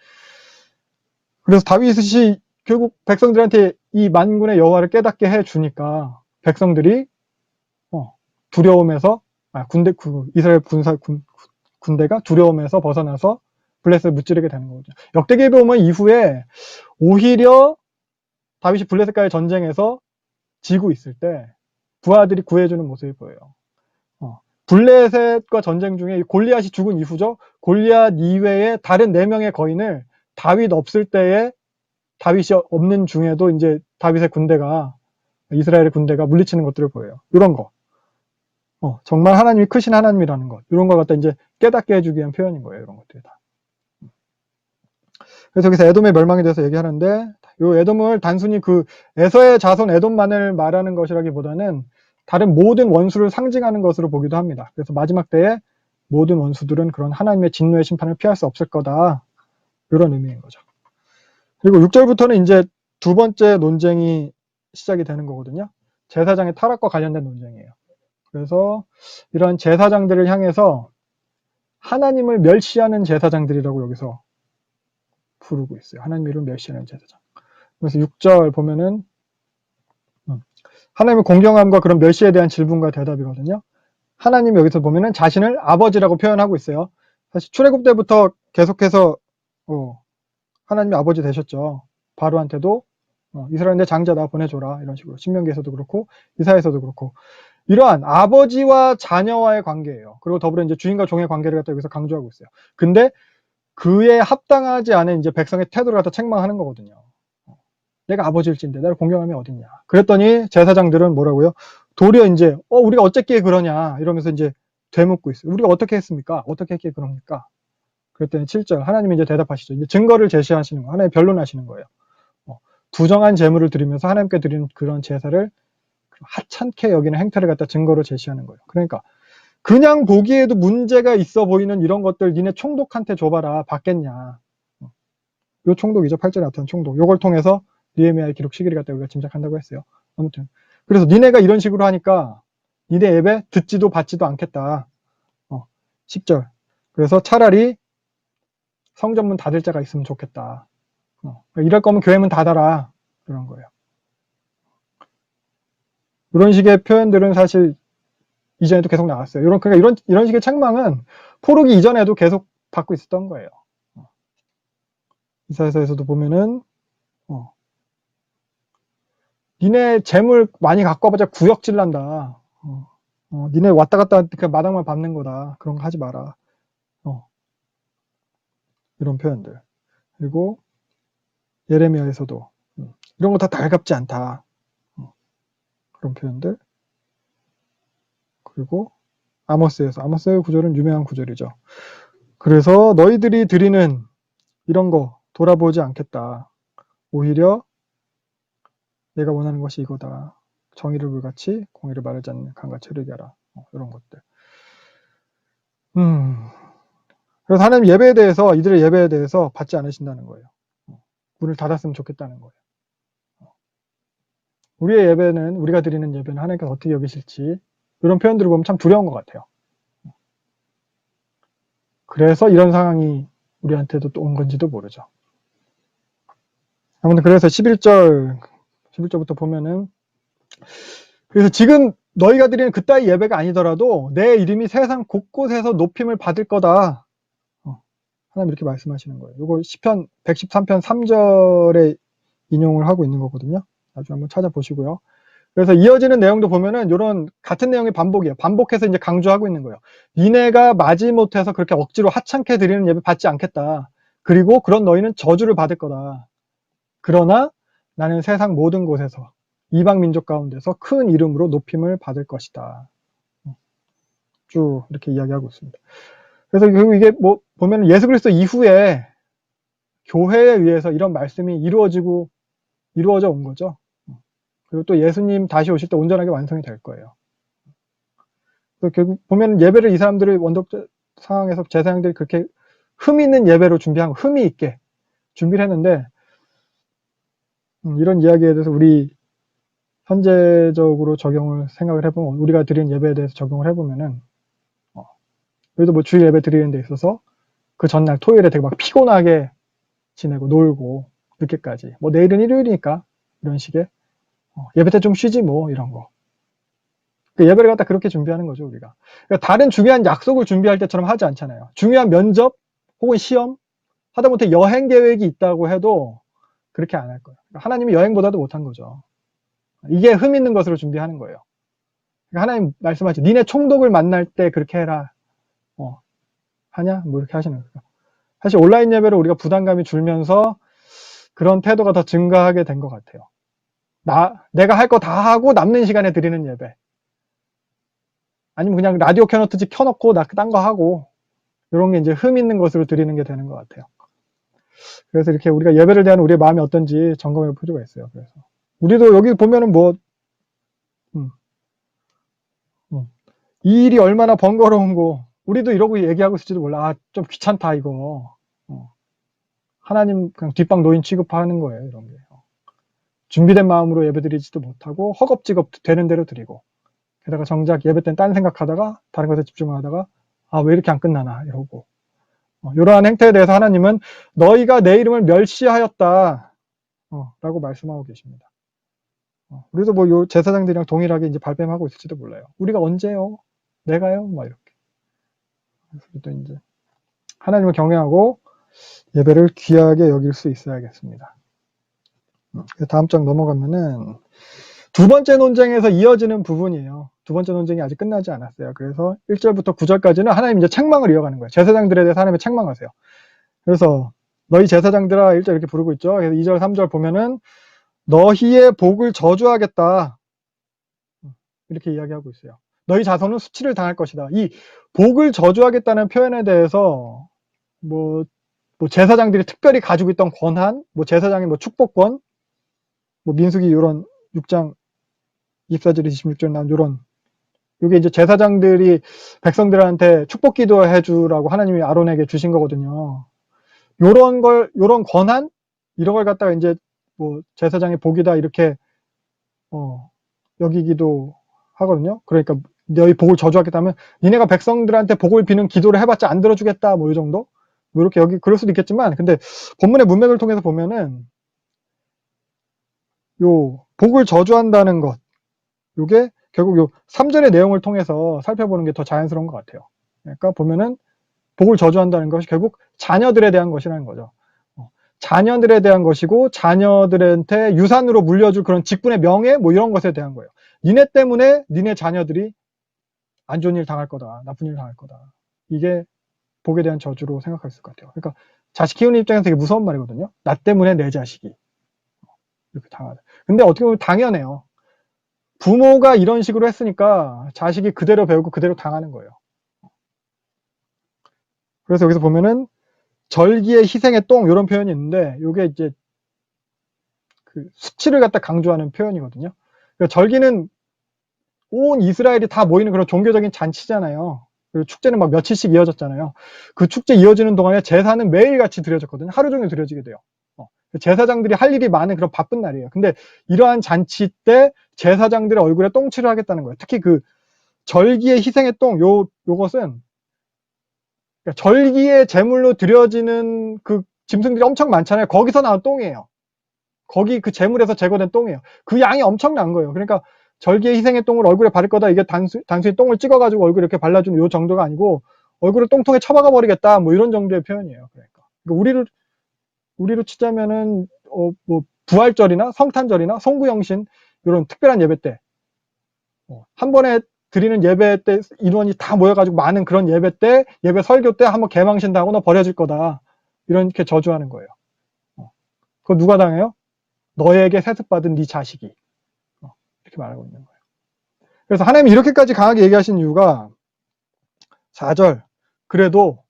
그래서 다윗이 결국 백성들한테 이 만군의 여호와를 깨닫게 해 주니까 백성들이 두려움에서 이스라엘 군대가 두려움에서 벗어나서 블레셋을 무찌르게 되는 거죠. 역대기에 보면 이후에 오히려 다윗이 블레셋과의 전쟁에서 지고 있을 때 부하들이 구해주는 모습이 보여요. 블레셋과 전쟁 중에 골리앗이 죽은 이후죠. 골리앗 이외에 다른 4명의 거인을 다윗 없을 때에, 다윗이 없는 중에도 이제 다윗의 군대가, 이스라엘의 군대가 물리치는 것들을 보여요. 이런 거. 정말 하나님이 크신 하나님이라는 것, 이런 걸 갖다 이제 깨닫게 해주기 위한 표현인 거예요. 이런 것들이 다. 그래서 여기서 에돔의 멸망에 대해서 얘기하는데, 이 에돔을 단순히 그 에서의 자손 에돔만을 말하는 것이라기보다는 다른 모든 원수를 상징하는 것으로 보기도 합니다. 그래서 마지막 때에 모든 원수들은 그런 하나님의 진노의 심판을 피할 수 없을 거다, 이런 의미인 거죠. 그리고 6절부터는 이제 두 번째 논쟁이 시작이 되는 거거든요. 제사장의 타락과 관련된 논쟁이에요. 그래서 이러한 제사장들을 향해서 하나님을 멸시하는 제사장들이라고 여기서 부르고 있어요. 하나님 이름을 멸시하는 제사장. 그래서 6절 보면은 하나님의 공경함과 그런 멸시에 대한 질문과 대답이거든요. 하나님이 여기서 보면은 자신을 아버지라고 표현하고 있어요. 사실 출애굽 때부터 계속해서 하나님이 아버지 되셨죠. 바로한테도 이스라엘 내 장자다 보내줘라, 이런 식으로 신명기에서도 그렇고 이사야에서도 그렇고, 이러한 아버지와 자녀와의 관계예요. 그리고 더불어 이제 주인과 종의 관계를 갖다 여기서 강조하고 있어요. 근데 그에 합당하지 않은 이제 백성의 태도를 갖다 책망하는 거거든요. 내가 아버지일진데 나를 공경함이 어딨냐. 그랬더니 제사장들은 뭐라고요? 도리어 이제 우리가 어쨌기에 그러냐 이러면서 이제 되묻고 있어요. 우리가 어떻게 했습니까? 어떻게 했기에 그럽니까? 그랬더니 7절 하나님이 이제 대답하시죠. 이제 증거를 제시하시는 거예요. 하나님 변론하시는 거예요. 부정한 제물을 드리면서 하나님께 드리는 그런 제사를 하찮게 여기는 행태를 갖다 증거로 제시하는 거예요. 그러니까 그냥 보기에도 문제가 있어 보이는 이런 것들 니네 총독한테 줘봐라, 받겠냐. 요 총독이죠. 8절에 나타난 총독. 요걸 통해서 느헤미야의 기록 시기를 갖다 우리가 짐작한다고 했어요. 아무튼 그래서 니네가 이런 식으로 하니까 니네 예배 듣지도 받지도 않겠다. 10절. 그래서 차라리 성전문 닫을 자가 있으면 좋겠다. 이럴 거면 교회 문 닫아라. 그런 거예요. 이런 식의 표현들은 사실 이전에도 계속 나왔어요. 그러니까 이런 식의 책망은 포로기 이전에도 계속 받고 있었던 거예요. 이사야서에서도 보면은 니네 재물 많이 갖고 와봤자 구역질 난다. 니네 왔다 갔다 그 마당만 밟는 거다. 그런 거 하지 마라. 이런 표현들. 그리고 예레미야에서도 이런 거 다 달갑지 않다. 그런 표현들. 그리고 아모스의 구절은 유명한 구절이죠. 그래서 너희들이 드리는 이런 거 돌아보지 않겠다. 오히려 내가 원하는 것이 이거다. 정의를 불같이 공의를 마르지 않는 강같이 흐르게 하라. 이런 것들. 그래서 하나님 예배에 대해서 이들의 예배에 대해서 받지 않으신다는 거예요. 문을 닫았으면 좋겠다는 거예요. 우리의 예배는 우리가 드리는 예배는 하나님께서 어떻게 여기실지 이런 표현들을 보면 참 두려운 것 같아요. 그래서 이런 상황이 우리한테도 또 온 건지도 모르죠. 아무튼 그래서 11절부터 보면은 그래서 지금 너희가 드리는 그따위 예배가 아니더라도 내 이름이 세상 곳곳에서 높임을 받을 거다. 하나님 이렇게 말씀하시는 거예요. 이거 시편 113편 3절에 인용을 하고 있는 거거든요. 나중에 한번 찾아보시고요. 그래서 이어지는 내용도 보면은 이런 같은 내용의 반복이에요. 반복해서 이제 강조하고 있는 거예요. 니네가 마지못해서 그렇게 억지로 하찮게 드리는 예배 받지 않겠다. 그리고 그런 너희는 저주를 받을 거다. 그러나 나는 세상 모든 곳에서 이방 민족 가운데서 큰 이름으로 높임을 받을 것이다. 쭉 이렇게 이야기하고 있습니다. 그래서 결국 이게 뭐 보면 예수 그리스도 이후에 교회에 의해서 이런 말씀이 이루어져 온 거죠. 그리고 또 예수님 다시 오실 때 온전하게 완성이 될 거예요. 결국 보면 예배를 이 사람들의 원독 상황에서 제사장들이 그렇게 흠 있는 예배로 준비한 거, 흠이 있게 준비를 했는데 이런 이야기에 대해서 우리 현재적으로 생각을 해보면 우리가 드린 예배에 대해서 적용을 해보면은 그래도 뭐 주일 예배 드리는 데 있어서 그 전날 토요일에 되게 막 피곤하게 지내고 놀고 늦게까지 뭐 내일은 일요일이니까 이런 식의 예배 때 좀 쉬지 뭐 이런 거 예배를 갖다 그렇게 준비하는 거죠 우리가. 그러니까 다른 중요한 약속을 준비할 때처럼 하지 않잖아요. 중요한 면접 혹은 시험 하다못해 여행 계획이 있다고 해도 그렇게 안 할 거예요. 하나님이 여행보다도 못한 거죠. 이게 흠 있는 것으로 준비하는 거예요. 그러니까 하나님 말씀하시죠. 니네 총독을 만날 때 그렇게 해라. 하냐? 뭐 이렇게 하시는 거예요. 사실 온라인 예배를 우리가 부담감이 줄면서 그런 태도가 더 증가하게 된 것 같아요. 내가 할 거 다 하고 남는 시간에 드리는 예배. 아니면 그냥 라디오 켜놓고 나 딴 거 하고 이런 게 이제 흠 있는 것으로 드리는 게 되는 것 같아요. 그래서 이렇게 우리가 예배를 대한 우리의 마음이 어떤지 점검해 볼 필요가 있어요. 그래서 우리도 여기 보면은 이 일이 얼마나 번거로운 거 우리도 이러고 얘기하고 있을지도 몰라. 좀 귀찮다 이거. 하나님 그냥 뒷방 노인 취급하는 거예요. 이런 게. 준비된 마음으로 예배드리지도 못하고 허겁지겁 되는 대로 드리고 게다가 정작 예배 때는 딴 생각하다가 다른 것에 집중하다가 왜 이렇게 안 끝나나 이러고 이러한 행태에 대해서 하나님은 너희가 내 이름을 멸시하였다 라고 말씀하고 계십니다. 우리도 뭐 요 제사장들이랑 동일하게 이제 발뺌하고 있을지도 몰라요. 우리가 언제요? 내가요? 막 이렇게. 그래서 또 이제 하나님을 경외하고 예배를 귀하게 여길 수 있어야겠습니다. 다음 장 넘어가면은 두 번째 논쟁에서 이어지는 부분이에요. 두 번째 논쟁이 아직 끝나지 않았어요. 그래서 1절부터 9절까지는 하나님 이제 책망을 이어가는 거예요. 제사장들에 대해서 하나님이 책망하세요. 그래서 너희 제사장들아 1절 이렇게 부르고 있죠. 그래서 2절, 3절 보면은 너희의 복을 저주하겠다. 이렇게 이야기하고 있어요. 너희 자손은 수치를 당할 것이다. 이 복을 저주하겠다는 표현에 대해서 뭐 제사장들이 특별히 가지고 있던 권한, 뭐 제사장의 뭐 축복권, 뭐 민수기 이런 6장 24절, 26절 나온 요런 이게 이제 제사장들이 백성들한테 축복 기도해 주라고 하나님이 아론에게 주신 거거든요. 요런 권한 이런 걸 갖다가 이제 뭐 제사장의 복이다 이렇게 여기기도 하거든요. 그러니까 너희 복을 저주하겠다면 니네가 백성들한테 복을 비는 기도를 해봤자 안 들어주겠다 뭐 이 정도 뭐 이렇게 여기 그럴 수도 있겠지만, 근데 본문의 문맥을 통해서 보면은 요 복을 저주한다는 것, 요게 결국 요 3절의 내용을 통해서 살펴보는 게 더 자연스러운 것 같아요. 그러니까 보면은 복을 저주한다는 것이 결국 자녀들에 대한 것이라는 거죠. 자녀들에 대한 것이고, 자녀들한테 유산으로 물려줄 그런 직분의 명예 뭐 이런 것에 대한 거예요. 니네 때문에 니네 자녀들이 안 좋은 일 당할 거다, 나쁜 일 당할 거다. 이게 복에 대한 저주로 생각할 수 있을 것 같아요. 그러니까 자식 키우는 입장에서 되게 무서운 말이거든요. 나 때문에 내 자식이 이렇게 당하다. 근데 어떻게 보면 당연해요. 부모가 이런 식으로 했으니까 자식이 그대로 배우고 그대로 당하는 거예요. 그래서 여기서 보면은 절기의 희생의 똥 이런 표현이 있는데, 이게 이제 그 수치를 갖다 강조하는 표현이거든요. 그러니까 절기는 온 이스라엘이 다 모이는 그런 종교적인 잔치잖아요. 그리고 축제는 막 며칠씩 이어졌잖아요. 그 축제 이어지는 동안에 제사는 매일같이 드려졌거든요. 하루 종일 드려지게 돼요. 제사장들이 할 일이 많은 그런 바쁜 날이에요. 근데 이러한 잔치 때 제사장들의 얼굴에 똥칠을 하겠다는 거예요. 특히 그 절기의 희생의 똥, 요것은 그러니까 절기의 제물로 드려지는 그 짐승들이 엄청 많잖아요. 거기서 나온 똥이에요. 거기 그 제물에서 제거된 똥이에요. 그 양이 엄청난 거예요. 그러니까 절기의 희생의 똥을 얼굴에 바를 거다. 이게 단순히 똥을 찍어가지고 얼굴에 이렇게 발라주는 요 정도가 아니고, 얼굴을 똥통에 쳐박아 버리겠다. 뭐 이런 정도의 표현이에요. 그러니까 우리로 치자면은, 뭐, 부활절이나 성탄절이나 송구영신, 이런 특별한 예배 때, 한 번에 드리는 예배 때 인원이 다 모여가지고 많은 그런 예배 때, 예배 설교 때 한번 개망신당하고 너 버려질 거다. 이렇게 저주하는 거예요. 그거 누가 당해요? 너에게 세습받은 네 자식이. 이렇게 말하고 있는 거예요. 그래서 하나님이 이렇게까지 강하게 얘기하신 이유가 4절. 그래도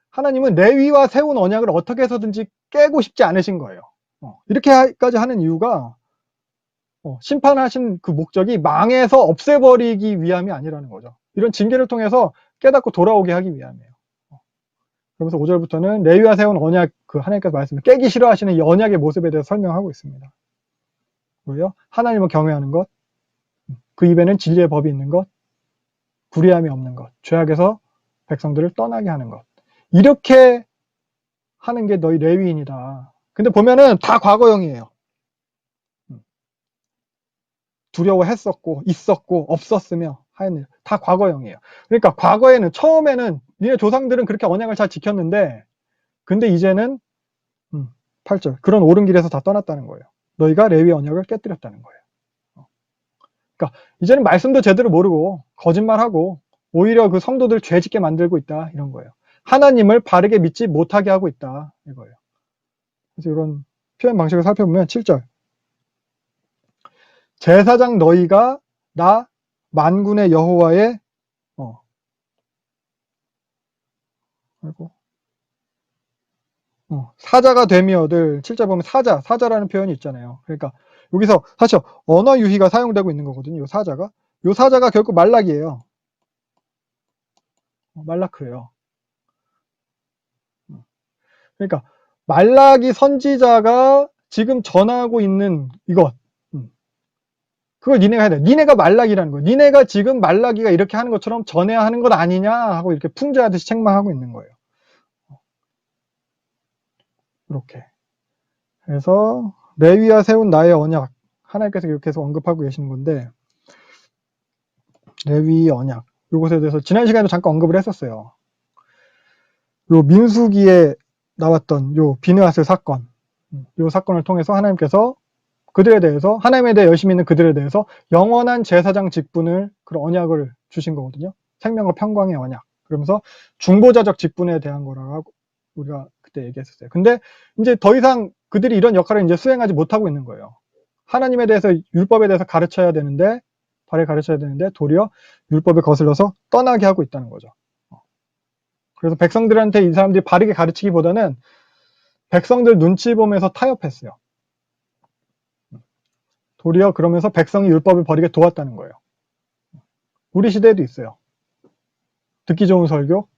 하나님은 레위와 세운 언약을 어떻게 해서든지 깨고 싶지 않으신 거예요. 이렇게까지 하는 이유가 심판하신 그 목적이 망해서 없애버리기 위함이 아니라는 거죠. 이런 징계를 통해서 깨닫고 돌아오게 하기 위함이에요. 그러면서 5절부터는 레위와 세운 언약, 그 하나님께서 말씀을 깨기 싫어하시는 이 언약의 모습에 대해서 설명하고 있습니다. 뭐예요? 하나님을 경외하는 것, 그 입에는 진리의 법이 있는 것, 불의함이 없는 것, 죄악에서 백성들을 떠나게 하는 것. 이렇게 하는 게 너희 레위인이다. 근데 보면은 다 과거형이에요. 두려워했었고, 있었고, 없었으며 하였느니라. 다 과거형이에요. 그러니까 과거에는, 처음에는 니네 조상들은 그렇게 언약을 잘 지켰는데, 근데 이제는 8절 그런 옳은 길에서 다 떠났다는 거예요. 너희가 레위 언약을 깨뜨렸다는 거예요. 그러니까 이제는 말씀도 제대로 모르고 거짓말하고 오히려 그 성도들 죄짓게 만들고 있다, 이런 거예요. 하나님을 바르게 믿지 못하게 하고 있다, 이거예요. 그래서 이런 표현 방식을 살펴보면 7절 제사장 너희가 나 만군의 여호와의 아이고 사자가 되미어들. 7절 보면 사자라는 표현이 있잖아요. 그러니까 여기서 사실 언어 유희가 사용되고 있는 거거든요. 요 사자가 결국 말락이에요. 말라크예요. 그러니까 말라기 선지자가 지금 전하고 있는 이것, 그걸 니네가 해야 돼. 니네가 말라기라는 거예요. 니네가 지금 말라기가 이렇게 하는 것처럼 전해야 하는 것 아니냐 하고 이렇게 풍자하듯이 책망하고 있는 거예요. 이렇게. 그래서 레위와 세운 나의 언약, 하나님께서 이렇게 해서 언급하고 계시는 건데, 레위 언약, 이것에 대해서 지난 시간에도 잠깐 언급을 했었어요. 요 민수기에 나왔던 요 비느하스 사건, 요 사건을 통해서 하나님께서 그들에 대해서, 하나님에 대해 열심히 있는 그들에 대해서 영원한 제사장 직분을, 그런 언약을 주신 거거든요. 생명과 평강의 언약. 그러면서 중보자적 직분에 대한 거라고 우리가 그때 얘기했었어요. 근데 이제 더 이상 그들이 이런 역할을 이제 수행하지 못하고 있는 거예요. 하나님에 대해서, 율법에 대해서 가르쳐야 되는데, 바르게 가르쳐야 되는데 도리어 율법을 거슬러서 떠나게 하고 있다는 거죠. 그래서 백성들한테 이 사람들이 바르게 가르치기보다는 백성들 눈치 보면서 타협했어요. 도리어 그러면서 백성이 율법을 버리게 도왔다는 거예요. 우리 시대에도 있어요. 듣기 좋은 설교,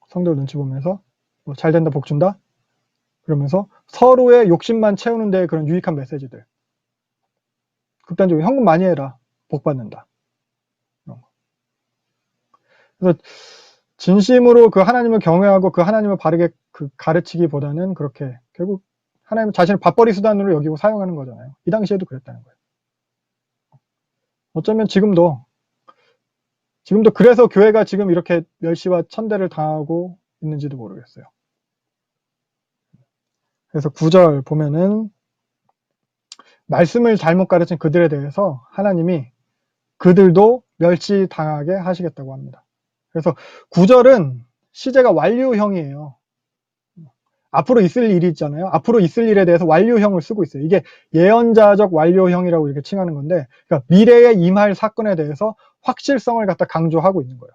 성도 눈치 보면서 뭐 잘 된다, 복 준다, 그러면서 서로의 욕심만 채우는 데 그런 유익한 메시지들. 극단적으로 헌금 많이 해라, 복 받는다. 그래서 진심으로 그 하나님을 경외하고 그 하나님을 바르게 그 가르치기보다는 그렇게 결국 하나님 자신을 밥벌이 수단으로 여기고 사용하는 거잖아요. 이 당시에도 그랬다는 거예요. 어쩌면 지금도 그래서 교회가 지금 이렇게 멸시와 천대를 당하고 있는지도 모르겠어요. 그래서 9절 보면은 말씀을 잘못 가르친 그들에 대해서 하나님이 그들도 멸시당하게 하시겠다고 합니다. 그래서 9절은 시제가 완료형이에요. 앞으로 있을 일이 있잖아요. 앞으로 있을 일에 대해서 완료형을 쓰고 있어요. 이게 예언자적 완료형이라고 이렇게 칭하는 건데, 그러니까 미래에 임할 사건에 대해서 확실성을 갖다 강조하고 있는 거예요.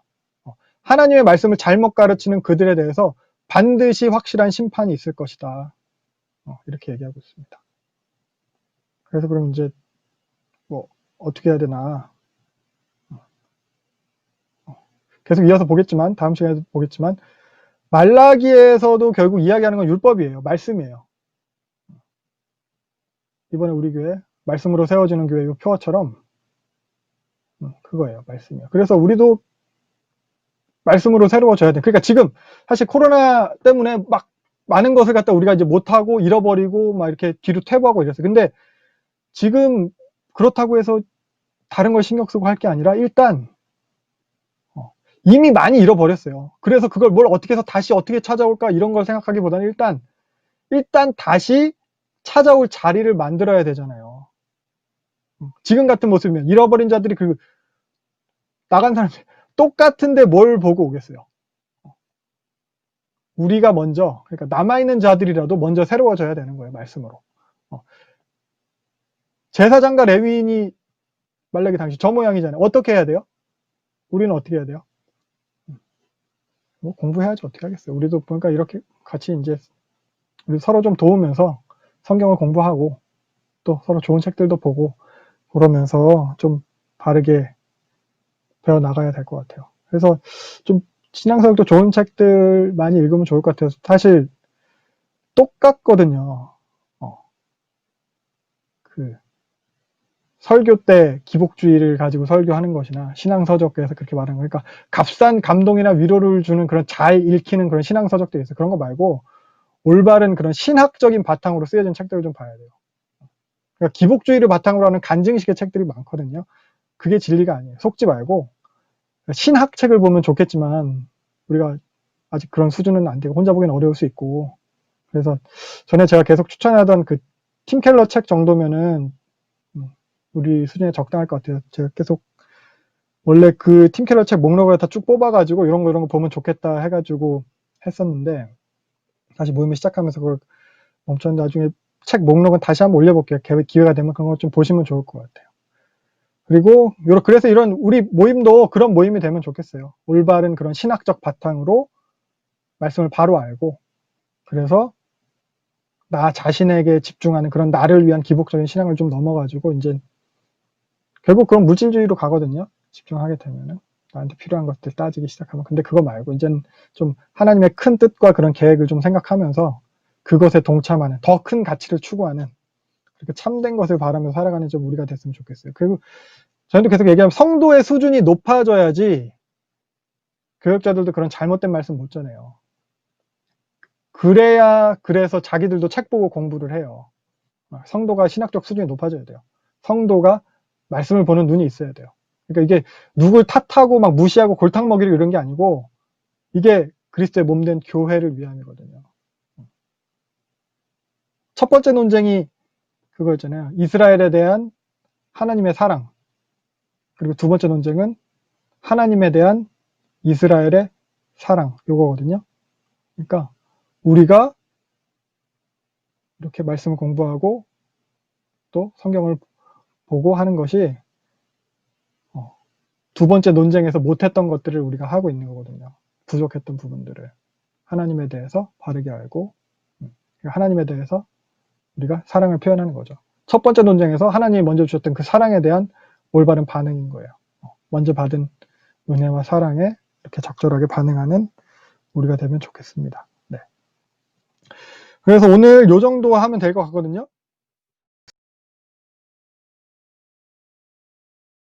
하나님의 말씀을 잘못 가르치는 그들에 대해서 반드시 확실한 심판이 있을 것이다. 이렇게 얘기하고 있습니다. 그래서 그럼 이제 뭐 어떻게 해야 되나, 계속 이어서 보겠지만, 다음 시간에도 보겠지만, 말라기에서도 결국 이야기하는 건 율법이에요. 말씀이에요. 이번에 우리 교회 말씀으로 세워지는 교회 이 표어처럼 그거예요. 말씀이에요. 그래서 우리도 말씀으로 새로워져야 돼. 그러니까 지금 사실 코로나 때문에 막 많은 것을 갖다 우리가 이제 못하고 잃어버리고 막 이렇게 뒤로 퇴보하고 이랬어요. 근데 지금 그렇다고 해서 다른 걸 신경 쓰고 할 게 아니라 일단 이미 많이 잃어버렸어요. 그래서 그걸 뭘 어떻게 해서 다시 어떻게 찾아올까 이런 걸 생각하기보다는 일단 다시 찾아올 자리를 만들어야 되잖아요. 지금 같은 모습이면 잃어버린 자들이 그 나간 사람들 똑같은데 뭘 보고 오겠어요. 우리가 먼저, 그러니까 남아있는 자들이라도 먼저 새로워져야 되는 거예요. 말씀으로. 제사장과 레위인이 말라기 당시 저 모양이잖아요. 어떻게 해야 돼요? 우리는 어떻게 해야 돼요? 뭐 공부해야지 어떻게 하겠어요. 우리도 그러니까 이렇게 같이 이제 우리 서로 좀 도우면서 성경을 공부하고 또 서로 좋은 책들도 보고 그러면서 좀 바르게 배워 나가야 될 것 같아요. 그래서 좀 신앙사역도 좋은 책들 많이 읽으면 좋을 것 같아요. 사실 똑같거든요. 그 설교 때 기복주의를 가지고 설교하는 것이나 신앙서적에서 그렇게 말하는 거니까 값싼 감동이나 위로를 주는 그런 잘 읽히는 그런 신앙서적들이 있어요. 그런 거 말고 올바른 그런 신학적인 바탕으로 쓰여진 책들을 좀 봐야 돼요. 그러니까 기복주의를 바탕으로 하는 간증식의 책들이 많거든요. 그게 진리가 아니에요. 속지 말고 신학책을 보면 좋겠지만 우리가 아직 그런 수준은 안 되고 혼자 보기는 어려울 수 있고 그래서 전에 제가 계속 추천하던 그 팀 켈러 책 정도면은 우리 수준에 적당할 것 같아요. 제가 계속 원래 그 팀 켈러 책 목록을 다 쭉 뽑아가지고 이런 거 보면 좋겠다 해가지고 했었는데 다시 모임을 시작하면서 그걸 멈췄는데 나중에 책 목록은 다시 한번 올려볼게요. 기회가 되면 그런 거 좀 보시면 좋을 것 같아요. 그리고 그래서 이런 우리 모임도 그런 모임이 되면 좋겠어요. 올바른 그런 신학적 바탕으로 말씀을 바로 알고 그래서 나 자신에게 집중하는 그런 나를 위한 기복적인 신앙을 좀 넘어가지고 이제 결국 그런 물질주의로 가거든요. 집중하게 되면은 나한테 필요한 것들 따지기 시작하면 근데 그거 말고 이제는 좀 하나님의 큰 뜻과 그런 계획을 좀 생각하면서 그것에 동참하는 더 큰 가치를 추구하는 그렇게 참된 것을 바라면서 살아가는 좀 우리가 됐으면 좋겠어요. 그리고 저희도 계속 얘기하면 성도의 수준이 높아져야지 교역자들도 그런 잘못된 말씀 못 전해요. 그래서 자기들도 책 보고 공부를 해요. 성도가 신학적 수준이 높아져야 돼요. 성도가 말씀을 보는 눈이 있어야 돼요. 그러니까 이게 누굴 탓하고 막 무시하고 골탕 먹이고 이런 게 아니고 이게 그리스도의 몸된 교회를 위함이거든요. 첫 번째 논쟁이 그거였잖아요. 이스라엘에 대한 하나님의 사랑. 그리고 두 번째 논쟁은 하나님에 대한 이스라엘의 사랑. 요거거든요. 그러니까 우리가 이렇게 말씀을 공부하고 또 성경을 보고 하는 것이 두 번째 논쟁에서 못했던 것들을 우리가 하고 있는 거거든요. 부족했던 부분들을 하나님에 대해서 바르게 알고 하나님에 대해서 우리가 사랑을 표현하는 거죠. 첫 번째 논쟁에서 하나님이 먼저 주셨던 그 사랑에 대한 올바른 반응인 거예요. 먼저 받은 은혜와 사랑에 이렇게 적절하게 반응하는 우리가 되면 좋겠습니다. 네. 그래서 오늘 요 정도 하면 될 것 같거든요.